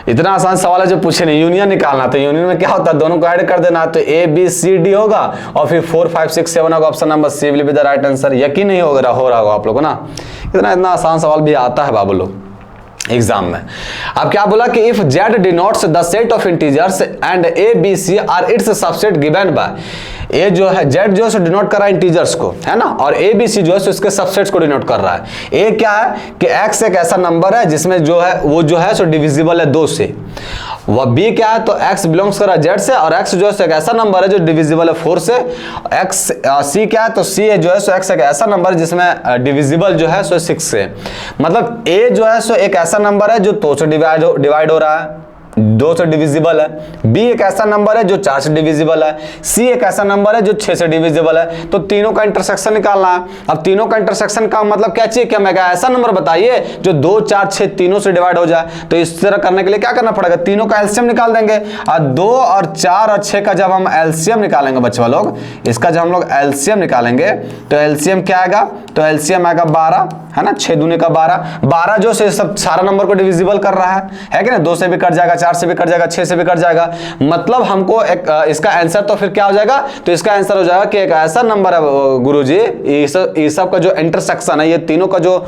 इतना आसान सवाल है जो पूछे नहीं, यूनियन निकालना, तो यूनियन में क्या होता है, दोनों को ऐड कर देना, तो ए बी सी डी होगा और फिर 4 5 6 7 होगा, option number C will be the right answer. यकीन नहीं हो रहा होगा आप लोगों को ना, इतना आसान सवाल भी आता है बाबू लोग एग्जाम में। अब क्या बोला कि if z denotes the set of integers and a b c are its subset given by, A जो है z जो है डिनोट कर रहा है इंटीजर्स को, है ना, और a b c जो है इसके सबसेट्स को डिनोट कर रहा है। a क्या है कि x एक ऐसा नंबर है जिसमें जो है वो जो है सो डिविजिबल है 2 से, वह b क्या है तो x बिलोंग्स कर रहा है z से, और x जो है एक ऐसा नंबर है जो डिविजिबल है 4 से। c क्या है तो c जो है सो x एक ऐसा नंबर है जिसमें डिविजिबल जो है सो 6 से, मतलब a जो है सो एक ऐसा नंबर है जो 2 से डिवाइड हो रहा है, 2 से डिविजिबल है, बी एक ऐसा नंबर है जो 4 से डिविजिबल है, सी एक ऐसा नंबर है जो 6 से डिविजिबल है। तो तीनों का इंटरसेक्शन निकालना है। अब तीनों का इंटरसेक्शन का मतलब क्या चाहिए कि हमें ऐसा नंबर बताइए जो 2, 4, 6 तीनों से डिवाइड हो जाए। तो इस तरह करने के लिए क्या करना पड़ेगा, तीनों का एलसीएम निकाल देंगे। और 2 और 4 और 6 का जब हम एलसीएम निकालेंगे बच्चों लोग, इसका जब हम लोग एलसीएम निकालेंगे तो एलसीएम क्या आएगा, तो एलसीएम आएगा 12, है ना, 6 दूने का 12, 12 जो से सब सारा नंबर को डिविजिबल कर रहा है कि ना, 2 से भी कट जाएगा, 4 से भी कट जाएगा, 6 से भी कट जाएगा। मतलब हमको एक इसका आंसर तो फिर क्या हो जाएगा, तो इसका आंसर हो जाएगा कि एक ऐसा नंबर है गुरुजी, ये सब का जो इंटरसेक्शन है, ये तीनों का जो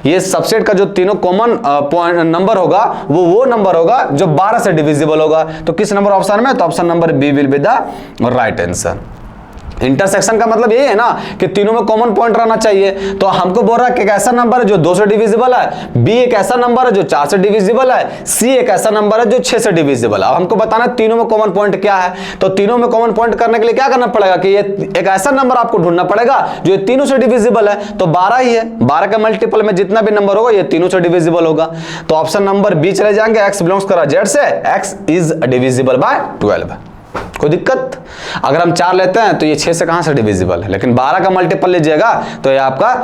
ये सबसेट का जो तीनों कॉमन पॉइंट नंबर होगा वो नंबर होगा जो 12 से डिविजिबल होगा। तो किस नंबर ऑप्शन में, तो option number B will be the right answer. Intersection का मतलब ये है ना कि तीनों में कॉमन पॉइंट रहना चाहिए। तो हमको बोल रहा है कि एक ऐसा नंबर है जो 2 से डिविजिबल है, बी एक ऐसा नंबर है जो 4 से डिविजिबल है, सी एक ऐसा नंबर है जो 6 से डिविजिबल है। अब हमको बताना है तीनों में कॉमन पॉइंट क्या है। तो तीनों में कॉमन पॉइंट करने के लिए क्या करना पड़ेगा कि ये एक ऐसा नंबर आपको ढूंढना पड़ेगा जो ये तीनों से डिविजिबल है। तो 12 ही है, 12 के मल्टीपल में जितना भी नंबर होगा ये तीनों से डिविजिबल होगा। तो ऑप्शन नंबर बी चले जाएंगे, एक्स बिलोंग्स कर जेड से, एक्स इज डिविजिबल बाय 12। कोई दिक्कत? अगर हम 4 लेते हैं तो ये 6 से कहां से डिविजिबल है, लेकिन 12 का मल्टीपल लीजिएगा तो ये आपका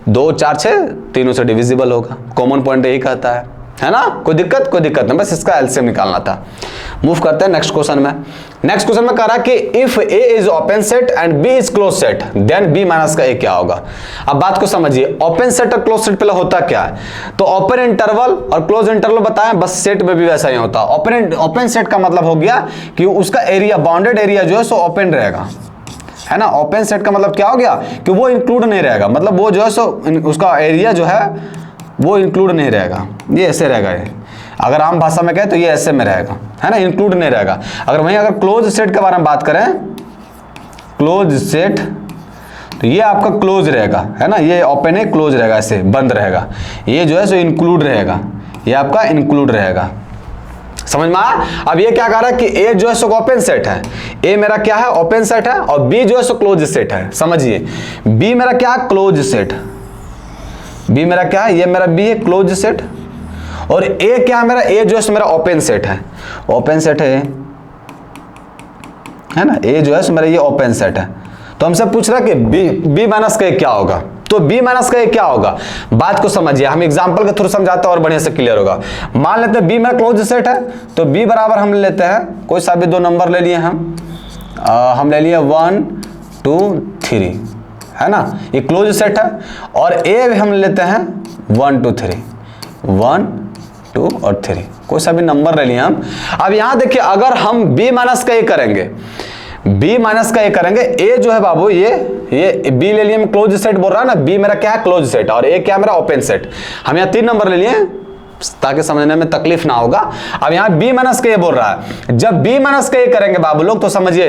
2, 4, 6 तीनों से डिविजिबल होगा। कॉमन पॉइंट यही कहता है ना। कोई दिक्कत? कोई दिक्कत नहीं, बस इसका एलसीएम निकालना था। मूव करते हैं नेक्स्ट क्वेश्चन में। नेक्स्ट क्वेश्चन में कह रहा है कि if A is open set and B is closed set then B minus का ए क्या होगा। अब बात को समझिए, ओपन सेट और क्लोज सेट पहले होता क्या है। तो ओपन इंटरवल और क्लोज इंटरवल बताएं, बस सेट में भी वैसा ही होता है। ओपन सेट का मतलब हो गया कि उसका एरिया, बाउंडेड एरिया जो है सो ओपन रहेगा, है ना। ओपन सेट का मतलब क्या हो गया कि वो इंक्लूड नहीं रहेगा, मतलब वो जो है सो उसका एरिया जो है वो इंक्लूड नहीं रहेगा, ये ऐसे रहेगा। ये अगर आम भाषा में कहें तो ये ऐसे में रहेगा, है ना, इंक्लूड नहीं रहेगा। अगर वहीं अगर क्लोज सेट के बारे में बात करें, क्लोज सेट, तो ये आपका क्लोज रहेगा, है ना, ये ओपन है, क्लोज रहेगा, ऐसे बंद रहेगा। ये जो है सो इंक्लूड रहेगा, ये आपका इंक्लूड रहेगा। समझ में आया? अब ये क्या कह रहा है कि ए जो है सो ओपन सेट है, ए मेरा क्या है, ओपन सेट है, और बी जो है सो क्लोज सेट है। समझिए, बी मेरा क्या है, क्लोज सेट, बी मेरा क्या है, ये मेरा बी है क्लोज सेट, और ए क्या है मेरा, ए जो है मेरा ओपन सेट है, ओपन सेट है ना, ए जो है मेरा ये ओपन सेट है। तो हमसे पूछ रहा है कि बी माइनस का क्या होगा। तो बी माइनस का क्या होगा, बात को समझिए, हम एग्जांपल के थ्रू समझाते हैं और बढ़िया से क्लियर होगा। मान लेते हैं बी मेरा क्लोज सेट है, तो बी बराबर हम लेते हैं, कोई सा भी 2 नंबर ले लिए हम ले लिए 1, 2, 3, है ना, ये क्लोज सेट है। और ए हम लेते हैं 1, 2, 3, 1, 2 और 3, कोई सा भी नंबर ले लिए हम। अब यहां देखिए, अगर हम b माइनस का ए करेंगे, b माइनस का ए करेंगे, ए जो है बाबू ये b ले लिए हम, क्लोज सेट बोल रहा है ना, b मेरा क्या है, क्लोज सेट, और ए क्या है मेरा, ओपन सेट। हम यहाँ 3 नंबर ले लिए ताकि समझने में तकलीफ ना होगा। अब यहाँ b माइनस का ए बोल रहा है, जब b माइनस का ए करेंगे बाबू लोग, तो समझिए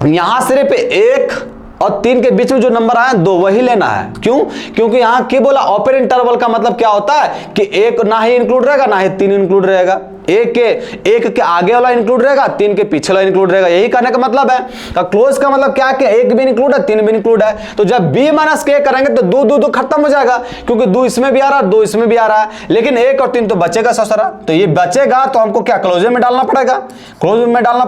यहां सिर्फ 1 और 3 के बीच में जो नंबर आया 2 वही लेना है। क्यों? क्योंकि यहां क्या बोला, ओपन इंटरवल का मतलब क्या होता है कि 1 ना ही इंक्लूड रहेगा ना ही 3 इंक्लूड रहेगा, 1 के आगे वाला इंक्लूड रहेगा, 3 के पीछे वाला इंक्लूड रहेगा, यही कहने का मतलब है। क्लोज का मतलब क्या है कि 1 भी इंक्लूड है, 3 भी इंक्लूड है। तो जब b माइनस के करेंगे तो 2 खत्म हो जाएगा, क्योंकि 2 इसमें भी आ रहा है, 2 इसमें भी आ रहा है, लेकिन 1 और 3 तो बचेगा ससुरा। तो ये बचेगा तो हमको क्या, क्लोज में डालना पड़ेगा, क्लोज में डालना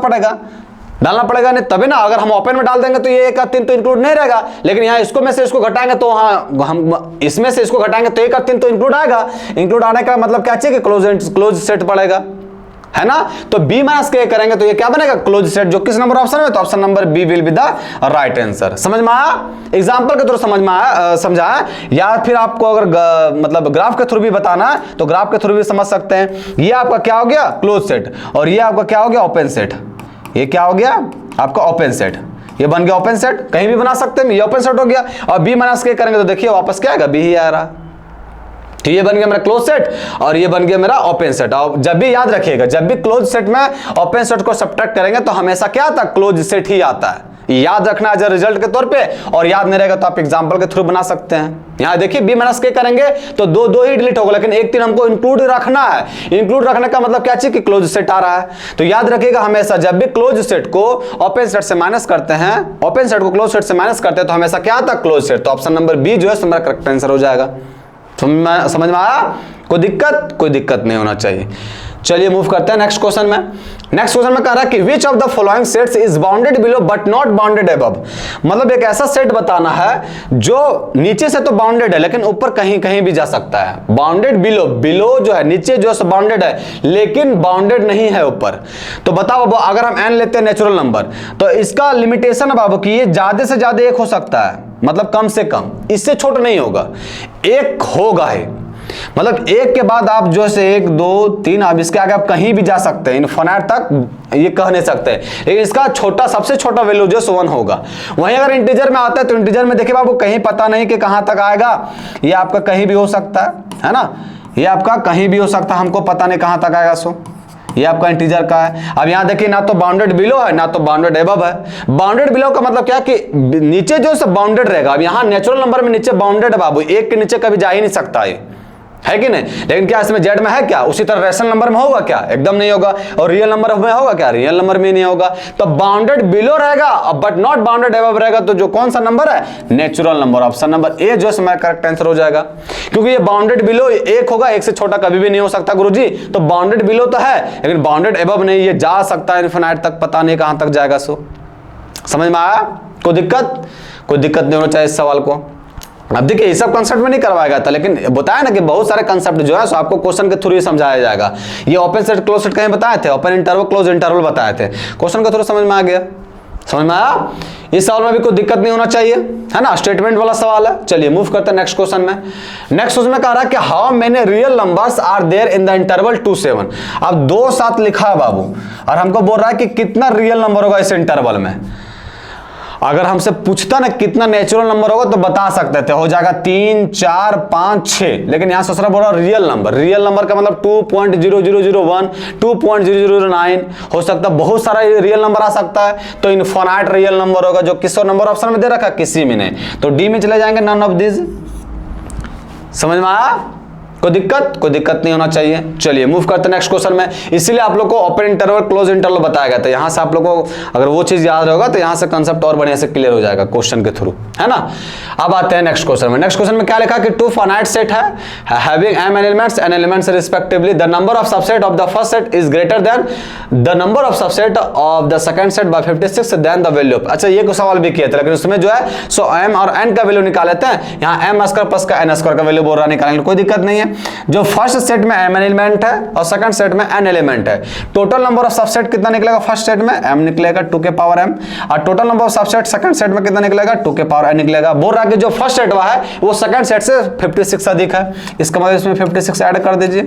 पड़ेगा नहीं, तभी ना। अगर हम ओपन में डाल देंगे तो ये 1 और 3 तो इंक्लूड नहीं रहेगा, लेकिन यहाँ इसको में से इसको घटाएंगे तो हम इसमें से इसको घटाएंगे तो 1 और 3 तो इंक्लूड आएगा। इंक्लूड आने का मतलब क्या चाहिए कि क्लोज सेट पड़ेगा, है ना। तो b माइनस के करेंगे तो ये क्या बनेगा, क्लोज सेट, जो किस नंबर ऑप्शन में, तो option number B will be the right answer. समझ में आया? एग्जांपल के थ्रू समझ में आया, समझा, या फिर आपको अगर मतलब ग्राफ के थ्रू भी बताना है तो ग्राफ के थ्रू भी समझ सकते हैं। ये आपका क्या हो गया, क्लोज सेट, और ये आपका क्या हो गया, ओपन सेट। ये क्या हो गया आपका, ओपन सेट, ये बन गया ओपन सेट, कहीं भी बना सकते हैं, ये ओपन सेट हो गया। और b माइनस के करेंगे तो देखिए वापस क्या आएगा, b ही आ रहा। तो ये बन गया मेरा क्लोज सेट और ये बन गया मेरा ओपन सेट। और जब भी याद रखिएगा, जब भी क्लोज सेट में ओपन सेट को सब्ट्रैक्ट करेंगे तो हमेशा क्या आता है, क्लोज सेट ही आता है। याद रखना एज रिजल्ट के तौर पे, और याद नहीं रहेगा तो आप एग्जांपल के थ्रू बना सकते हैं। यहाँ देखिए b माइनस के करेंगे तो 2 ही डिलीट होगा, लेकिन 1, 3 हमको इंक्लूड रखना है। इंक्लूड रखने का मतलब क्या चाहिए कि क्लोज सेट आ रहा है। तो याद रखिएगा हमेशा जब भी क्लोज सेट को ओपन सेट से माइनस करते हैं, ओपन सेट को क्लोज सेट से माइनस करते हैं तो हमेशा क्या आता है, क्लोज सेट। तो ऑप्शन नंबर बी जो है हमारा करेक्ट आंसर हो जाएगा। समझ में आया? कोई दिक्कत नहीं होना चाहिए। चलिए मूव करते हैं नेक्स्ट क्वेश्चन में। नेक्स्ट क्वेश्चन में कह रहा है कि which of the following sets is bounded below but not bounded above. मतलब एक ऐसा सेट बताना है जो नीचे से तो बाउंडेड है लेकिन ऊपर कहीं कहीं भी जा सकता है। बाउंडेड बिलो, बिलो जो है नीचे जो है बाउंडेड है लेकिन बाउंडेड नहीं है ऊपर। तो बताओ बाबू, अगर हम n लेते हैं नेचुरल नंबर, तो इसका लिमिटेशन है बाबू कि ये ज्यादा से ज्यादा एक हो सकता है, मतलब कम से कम, इससे छोटा नहीं होगा, एक होगा ही। मतलब एक के बाद आप जो है 1 2 3 अब इसके आगे आप कहीं भी जा सकते हैं, इनफिनिट तक ये कह नहीं सकते, लेकिन इसका छोटा, सबसे छोटा वैल्यू जो 1 होगा। वहीं अगर इंटीजर में आता है तो इंटीजर में देखिए बाबू कहीं पता नहीं कि कहां तक आएगा, ये आपका कहीं भी हो सकता है ना, ये आपका कहीं भी हो सकता है, हमको पता नहीं कहां तक आएगा। सो ये आपका इंटीजर का है। अब यहां देखिए ना तो बाउंडेड बिलो है ना तो बाउंडेड अबव है। बाउंडेड बिलो का मतलब क्या कि नीचे जो है बाउंडेड रहेगा। अब यहां नेचुरल नंबर में नीचे बाउंडेड है बाबू, एक के नीचे कभी जा ही नहीं सकता है कि नहीं। लेकिन क्या इसमें जेड में है क्या? उसी तरह रेशनल नंबर में होगा क्या? एकदम नहीं होगा। और रियल नंबर में होगा क्या? रियल नंबर में नहीं होगा। तो बाउंडेड बिलो रहेगा बट नॉट बाउंडेड अबव रहेगा, तो जो कौन सा नंबर है? Natural number. Option number A जो है करेक्ट आंसर हो जाएगा, क्योंकि ये बाउंडेड बिलो एक होगा, एक से छोटा कभी भी नहीं हो सकता गुरुजी। तो बाउंडेड बिलो तो है लेकिन बाउंडेड अबव नहीं, ये जा सकता है इनफिनिट तक, पता नहीं कहां तक जाएगा। सो समझ में आया? कोई दिक्कत नहीं होना चाहिए इस सवाल को। अब देखिए ये सब कंसेप्ट में नहीं करवाएगा था, लेकिन बताया ना कि बहुत सारे कंसेप्ट जो है सो आपको क्वेश्चन के थ्रू ही समझाया जाएगा। ये ओपन सेट क्लोज सेट कहीं बताए थे, ओपन इंटरवल क्लोज इंटरवल बताए थे, क्वेश्चन के थ्रू समझ में आ गया। समझ में आया? इस सवाल में भी कोई दिक्कत नहीं होना चाहिए, है ना, स्टेटमेंट वाला सवाल है। चलिए मूव करते हैं नेक्स्ट क्वेश्चन में। नेक्स्ट क्वेश्चन में कह रहा है कि how many real numbers are there in the interval 2 7। अब 2 7 लिखा है बाबू और हमको बोल रहा है कि कितना रियल नंबर होगा इस इंटरवल में। अगर हमसे पूछता ना कितना नेचुरल नंबर होगा तो बता सकते थे, हो जाएगा 3 4 5 6, लेकिन यहां सोच रहा बोल रहा रियल नंबर। रियल नंबर का मतलब 2.0001 2.0009 हो सकता है, बहुत सारा रियल नंबर आ सकता है। तो इनफिनिट रियल नंबर होगा, जो किस नंबर ऑप्शन में दे रखा, किसी में नहीं। तो डी में चले जाएंगे, नन ऑफ दिस। समझ में आया? कोई दिक्कत नहीं होना चाहिए। चलिए मूव करते हैं नेक्स्ट क्वेश्चन में। इसीलिए आप लोग को ओपन इंटरवल क्लोज इंटरवल बताया गया था। यहां से आप लोग को अगर वो चीज याद होगा तो यहां से कंसेप्ट और बढ़िया से क्लियर हो जाएगा क्वेश्चन के थ्रू, है ना। अब आते हैं नेक्स्ट क्वेश्चन में। नेक्स्ट क्वेश्चन में क्या लिखा कि 2 फाइनाइट सेट है having m elements n elements respectively, the number of subset of the first set is greater than the number of subset of the second set by 56 then the value. अच्छा ये को सवाल भी किया था, लेकिन उसमें जो है सो m और n का वैल्यू निकाल लेते हैं। यहां m स्क्वायर प्लस का n स्क्वायर का वैल्यू बोल रहा निकालेंगे, कोई दिक्कत नहीं है। जो फर्स्ट सेट में m एलिमेंट है और सेकंड सेट में n एलिमेंट है, टोटल नंबर ऑफ सबसेट कितना निकलेगा? फर्स्ट सेट में m निकलेगा 2 के पावर m, और total number of subset second set में कितना निकलेगा? 2 के पावर n निकलेगा। बोल रहा है कि जो फर्स्ट सेट हुआ है वो सेकंड सेट से 56 अधिक है, इसका मतलब इसमें 56 ऐड कर दीजिए,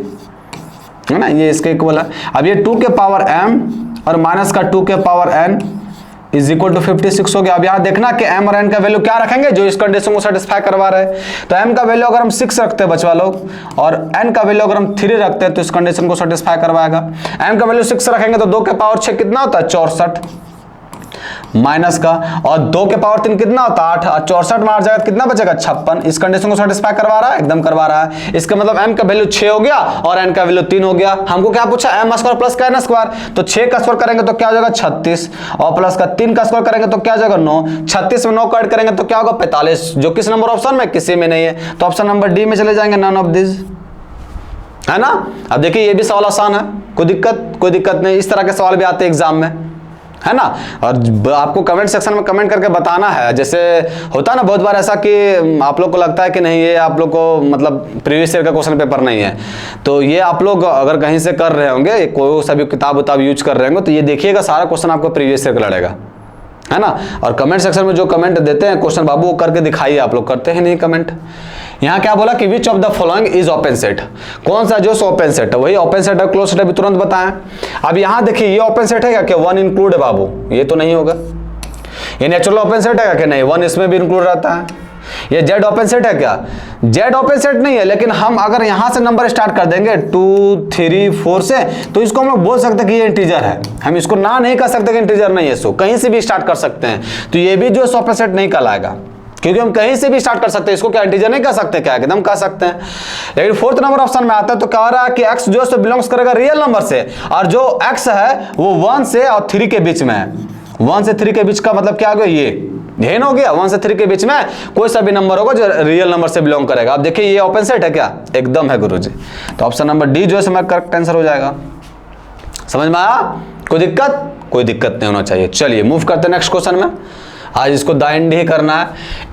है ना, ये इसके इक्वल है। अब ये 2 के पावर m और माइनस का 2 के power n is equal to 56 हो गया। अब यहां देखना कि m और n का वैल्यू क्या रखेंगे जो इस कंडीशन को सेटिस्फाई करवा रहे हैं। तो m का वैल्यू अगर हम 6 रखते हैं बचवा लोग, और n का वैल्यू अगर हम 3 रखते हैं तो इस कंडीशन को सेटिस्फाई करवाएगा। m का वैल्यू 6 रखेंगे तो 2 के पावर 6 कितना होता है? 64 माइनस का, और 2 के पावर 3 कितना होता है? 8, और 64 मार जाएगा कितना बचेगा? 56। इस कंडीशन को सेटिस्फाई करवा रहा है, एकदम करवा रहा है। इसका मतलब m का वैल्यू 6 हो गया और n का वैल्यू 3 हो गया। हमको क्या पूछा? m स्क्वायर प्लस का n स्क्वायर, तो 6 का स्क्वायर करेंगे तो क्या हो जाएगा? 36, और प्लस का 3 का स्क्वायर करेंगे तो क्या हो जाएगा? 9। 36 में 9 का ऐड करेंगे तो क्या होगा? 45, जो किस नंबर ऑप्शन में? किसी में नहीं है। तो ऑप्शन नंबर डी में चले जाएंगे, नन ऑफ दिस, है ना। अब देखिए ये भी सवाल आसान है, कोई दिक्कत नहीं। इस तरह के सवाल भी आते हैं एग्जाम में, है ना। और आपको कमेंट सेक्शन में कमेंट करके बताना है। जैसे होता है ना बहुत बार ऐसा कि आप लोग को लगता है कि नहीं ये आप लोग को मतलब प्रीवियस ईयर का क्वेश्चन पेपर नहीं है, तो ये आप लोग अगर कहीं से कर रहे होंगे, कोई सा भी किताब उताब यूज कर रहे होंगे, तो ये देखिएगा सारा क्वेश्चन आपको प्रीवियस ईयर का लड़ेगा, है ना। और कमेंट सेक्शन में जो कमेंट देते हैं क्वेश्चन बाबू वो करके दिखाइए। आप लोग करते हैं नहीं कमेंट। यहाँ क्या बोला कि which of the following is open set, कौन सा जो ओपन सेट है? वही ओपन सेट है, क्लोज सेट है, तुरंत बताएं। अब यहाँ देखिए ये ओपन सेट है क्या? 1 इंक्लूड है बाबू, ये तो नहीं होगा। ये नेचुरल ओपन सेट है क्या? नहीं, 1 इसमें भी इंक्लूड रहता है। ये जेड ओपन सेट है क्या? जेड ओपन सेट नहीं है, लेकिन हम अगर यहां से नंबर स्टार्ट कर देंगे 2 3 4 से, तो इसको हम लोग बोल सकते हैं कि ये इंटीजर है। हम इसको ना नहीं कर सकते कि इंटीजर नहीं है, सो कहीं से भी स्टार्ट कर सकते हैं। तो ये भी जो ओपन सेट नहीं कहलाएगा, क्योंकि हम कहीं से भी स्टार्ट कर सकते हैं। इसको क्या इंटीजर नहीं कह सकते क्या? एकदम कह सकते हैं। लेकिन फोर्थ नंबर ऑप्शन में आता है तो कह रहा है कि x जो है बिलोंग्स करेगा रियल नंबर से, और जो x है वो 1 से और 3 के बीच में है। 1 से 3 के बीच का मतलब क्या हो गया? ये हो गया। 1 से 3 के बीच में कोई सा भी नंबर होगा जो रियल नंबर से बिलोंग करेगा। अब देखिए ये ओपन सेट है क्या? एकदम है गुरुजी। तो ऑप्शन नंबर डी जो है करेक्ट आंसर हो जाएगा। समझ में आया? कोई दिक्कत? कोई दिक्कत नहीं होना चाहिए। चलिए मूव करते हैं नेक्स्ट क्वेश्चन में। आज इसको द एंड ही करना है।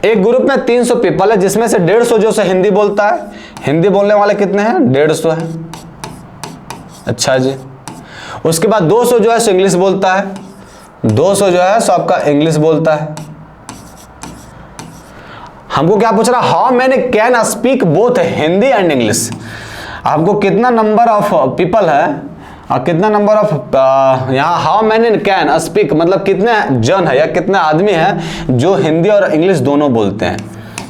एक ग्रुप में 300 पीपल है जिसमें से 150 जो से हिंदी बोलता है। हिंदी बोलने वाले कितने हैं? 150 है। अच्छा जी। उसके बाद 200 जो है सो इंग्लिश बोलता है। 200 जो है सो आपका इंग्लिश बोलता है। हमको क्या पूछ रहा? How many can speak both Hindi and English. आपको कितना नंबर ऑफ पीपल है और कितना नंबर ऑफ यहाँ हाउ मैनी कैन स्पीक मतलब कितने जन है या कितने आदमी हैं जो हिंदी और इंग्लिश दोनों बोलते हैं।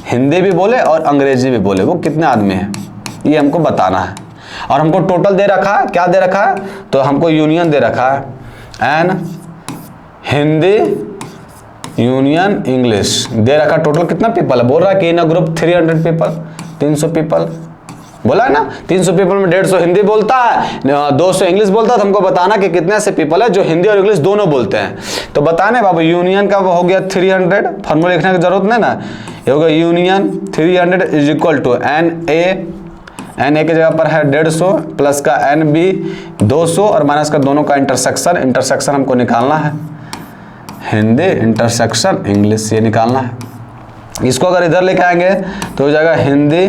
हिंदी भी बोले और अंग्रेजी भी बोले, वो कितने आदमी हैं ये हमको बताना है। और हमको टोटल दे रखा है, क्या दे रखा है? तो हमको यूनियन दे रखा है एन हिंदी यूनियन इंग्लिश दे रखा। टोटल कितना पीपल है? बोल रहा है कि इन अ ग्रुप 300 पीपल, 300 पीपल बोला है ना। 300 पीपल में 150 हिंदी बोलता है, 200 इंग्लिश बोलता है। तो हमको बताना कि कितने ऐसे पीपल है जो हिंदी और इंग्लिश दोनों बोलते हैं। तो बताने बाबू यूनियन का वो हो गया 300, फॉर्मूला लिखने की जरूरत नहीं ना। ये हो गया union 300 is equal to n A की जगह पर है 150 प्लस का एन बी 200 और माइनस का दोनों का इंटरसेक्शन हमको निकालना है। हिंदी इंटरसेक्शन इंग्लिश ये निकालना है। इसको अगर इधर लेके आएंगे तो हो जाएगा Hindi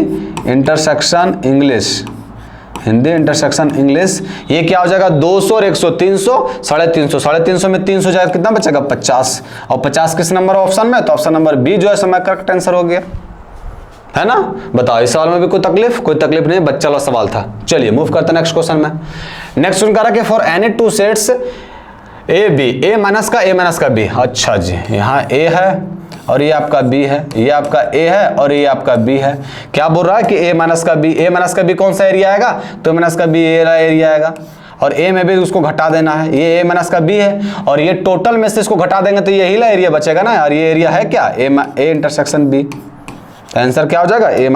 intersection English. Hindi intersection English ये क्या हो जाएगा? 200 और 100 300, 350, 350 में 300 जाएगा कितना बचेगा? 50। और 50 किस नंबर ऑप्शन में? तो ऑप्शन नंबर बी जो है समय करेक्ट आंसर हो गया, है ना। बताओ इस सवाल में भी कोई तकलीफ? कोई तकलीफ नहीं, बच्चा वाला सवाल था। चलिए मूव करते हैं नेक्स्ट क्वेश्चन में। नेक्स्ट क्वेश्चन कह रहा है कि for any two sets A B, A minus का बी। अच्छा जी, यहाँ ए है और ये आपका बी है, ये आपका ए है और ये आपका बी है। क्या बोल रहा है कि ए माइनस का बी कौन सा एरिया आएगा? तो माइनस का बी एरिया आएगा और ए में भी उसको घटा देना है। ये ए माइनस का बी है और ये टोटल में से इसको घटा देंगे तो यही ला एरिया बचेगा ना। और ये एरिया है क्या? A intersection B. तो आंसर क्या हो जाएगा? A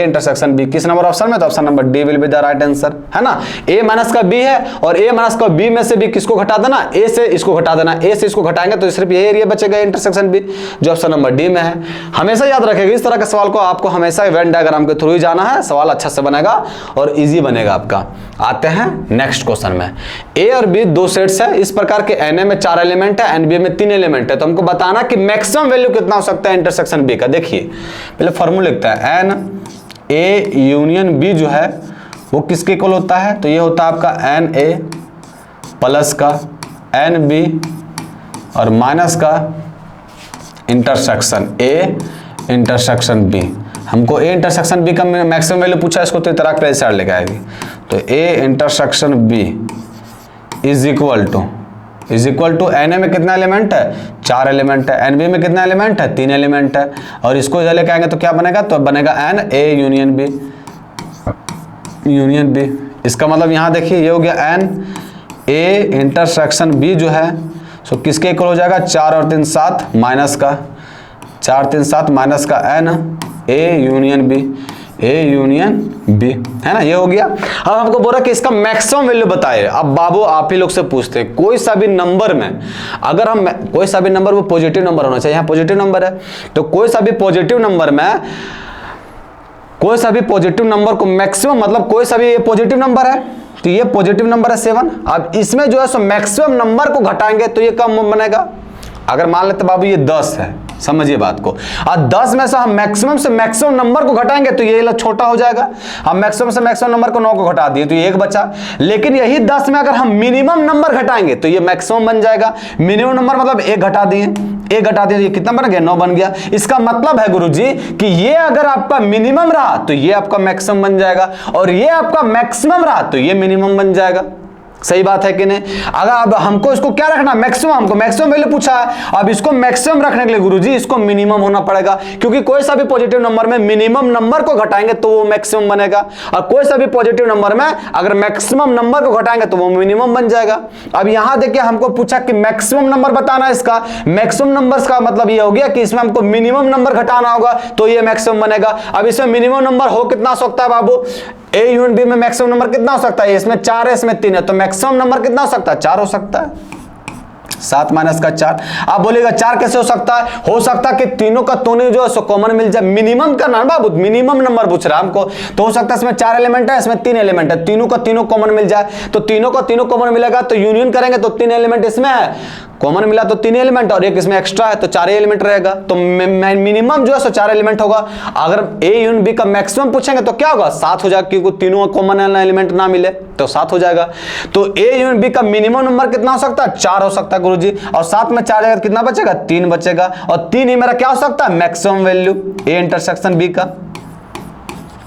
intersection B. किस नंबर ऑप्शन में? तो option number D will be the right answer, है ना। ए माइनस का बी है और ए माइनस का बी में से भी किसको घटा देना? ए से इसको घटा देना। ए से इसको घटाएंगे तो सिर्फ ये एरिया बचेगा इंटरसेक्शन बी, जो ऑप्शन नंबर डी में है। हमेशा याद रखेगा इस तरह के सवाल को आपको हमेशा वेन डायग्राम के थ्रू ही जाना है। सवाल अच्छा से बनेगा और ईजी बनेगा आपका। आते हैं नेक्स्ट क्वेश्चन में। ए और बी दो सेट्स है। इस प्रकार के एन ए में 4 एलिमेंट है, एन बी में 3 एलिमेंट है। तो हमको बताना कि मैक्सिमम वैल्यू कितना हो सकता है इंटरसेक्शन बी का। देखिए पहले फॉर्मूला लिखता है एन ए यूनियन बी जो है वो किसके इक्वल होता है? तो ये होता है आपका एन ए प्लस का एन बी और माइनस का इंटरसेक्शन ए इंटरसेक्शन बी। हमको ए इंटरसेक्शन बी का मैक्सिमम वैल्यू पूछा है, इसको तो इतना क्रेडिट साइड लेके आएगी। तो A intersection B is equal to n A में कितना एलिमेंट है? 4 एलिमेंट है। एन बी में कितना एलिमेंट है? 3 एलिमेंट है। और इसको इधर लेके आएंगे तो क्या बनेगा? तो बनेगा एन ए यूनियन बी। इसका मतलब यहाँ देखिए ये हो गया एन ए इंटरसेक्शन बी जो है सो किसके इक्वल हो जाएगा? 4 और 3 7 माइनस का 4 3 7 माइनस का एन ए यूनियन बी, है ना। ये हो गया। अब हमको बोला कि इसका मैक्सिमम वैल्यू बताए। अब बाबू आप ही लोग से पूछते हैं कोई सा भी नंबर में अगर हम कोई सा भी नंबर वो पॉजिटिव नंबर होना चाहिए। यहाँ पॉजिटिव नंबर है तो कोई सा भी पॉजिटिव नंबर को मैक्सिमम मतलब कोई सा भी पॉजिटिव नंबर है तो ये पॉजिटिव नंबर है 7। अब इसमें जो है सो मैक्सिमम नंबर को घटाएंगे तो ये कम बनेगा। अगर मान लेते बाबू ये 10 है, समझिए बात को, और 10 में से हम मैक्सिमम से मैक्सिमम नंबर को घटाएंगे तो ये छोटा हो जाएगा। हम मैक्सिमम से मैक्सिमम नंबर को 9 को घटा दिए तो ये 1 बचा। लेकिन यही 10 में अगर हम मिनिमम नंबर घटाएंगे तो ये मैक्सिमम बन जाएगा। मिनिमम नंबर मतलब 1 घटा दिए तो ये कितना बन गया? 9 बन गया। इसका मतलब है गुरुजी कि ये अगर आपका मिनिमम रहा तो ये आपका मैक्सिमम बन जाएगा और ये आपका मैक्सिमम रहा तो ये मिनिमम बन जाएगा। सही बात है कि नहीं? अगर अब हमको इसको क्या रखना? मैक्सिमम। हमको मैक्सिमम वैल्यू पूछा है। अब इसको मैक्सिमम रखने के लिए गुरुजी इसको मिनिमम होना पड़ेगा, क्योंकि कोई सा भी पॉजिटिव नंबर में मिनिमम नंबर को घटाएंगे तो वो मैक्सिमम बनेगा और कोई सा भी पॉजिटिव नंबर में अगर मैक्सिमम नंबर को घटाएंगे तो वो मिनिमम बन जाएगा। अब यहां देखिए हमको पूछा कि मैक्सिमम नंबर बताना है। इसका मैक्सिमम नंबर्स का मतलब ये हो गया कि इसमें हमको मिनिमम नंबर घटाना होगा तो ये मैक्सिमम बनेगा। अब इसमें मिनिमम नंबर हो कितना सकता है बाबू? ए यूनिट बी में मैक्सिमम नंबर कितना हो सकता है? इसमें 4 है, इसमें 3 है, तो मैक्सिमम नंबर कितना हो सकता है? 4 हो सकता है। 7 माइनस का 4। आप बोलेगा 4 कैसे हो सकता है? हो सकता है कि तीनों का तोने जो है सो कॉमन मिल जाए। मिनिमम का ना बाबू, मिनिमम नंबर पूछ रहा है हमको, तो हो सकता है इसमें 4 एलिमेंट है, इसमें 3 एलिमेंट है, तीनों का तीनों कॉमन मिल जाए। तो तीनों का तीनों कॉमन मिलेगा तो यूनियन करेंगे तो 3 एलिमेंट इसमें है, कॉमन मिला तो 3 एलिमेंट और एक इसमें एक्स्ट्रा है तो 4 एलिमेंट रहेगा। तो मिनिमम जो है सो 4 एलिमेंट होगा। अगर ए यूनियन बी का मैक्सिमम पूछेंगे तो क्या होगा? 7 हो जाएगा, क्योंकि तीनों कॉमन एलिमेंट ना मिले तो 7 हो जाएगा। तो ए यूनियन बी का मिनिमम नंबर कितना हो सकता है? 4 हो सकता है गुरुजी। और 7 में 4 जाएगा कितना बचेगा? 3 बचेगा। और 3 ही मेरा क्या हो सकता है? Maximum value A intersection B का।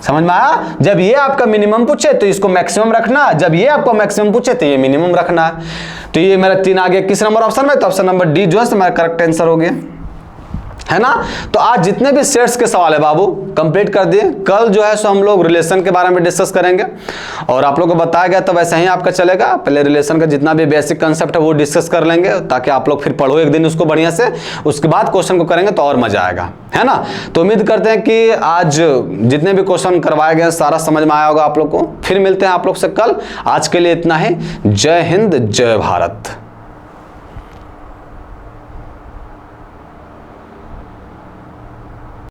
समझ में आया? जब ये आपका मिनिमम पूछे तो इसको मैक्सिमम रखना, जब ये आपको मैक्सिमम पूछे तो ये मिनिमम रखना है। तो ये मेरा 3 आ गया किस नंबर ऑप्शन में? तो ऑप्शन नंबर डी जो है मेरा करेक्ट आंसर हो गया, है ना। तो आज जितने भी सेट्स के सवाल है बाबू कंप्लीट कर दिए। कल जो है सो हम लोग रिलेशन के बारे में डिस्कस करेंगे और आप लोगों को बताया गया तो वैसे ही आपका चलेगा। पहले रिलेशन का जितना भी बेसिक कंसेप्ट है वो डिस्कस कर लेंगे ताकि आप लोग फिर पढ़ो एक दिन उसको बढ़िया से, उसके बाद क्वेश्चन को करेंगे तो और मजा आएगा, है ना। तो उम्मीद करते हैं कि आज जितने भी क्वेश्चन करवाए गए सारा समझ में आया होगा आप लोग को। फिर मिलते हैं आप लोग से कल। आज के लिए इतना ही। जय हिंद, जय भारत।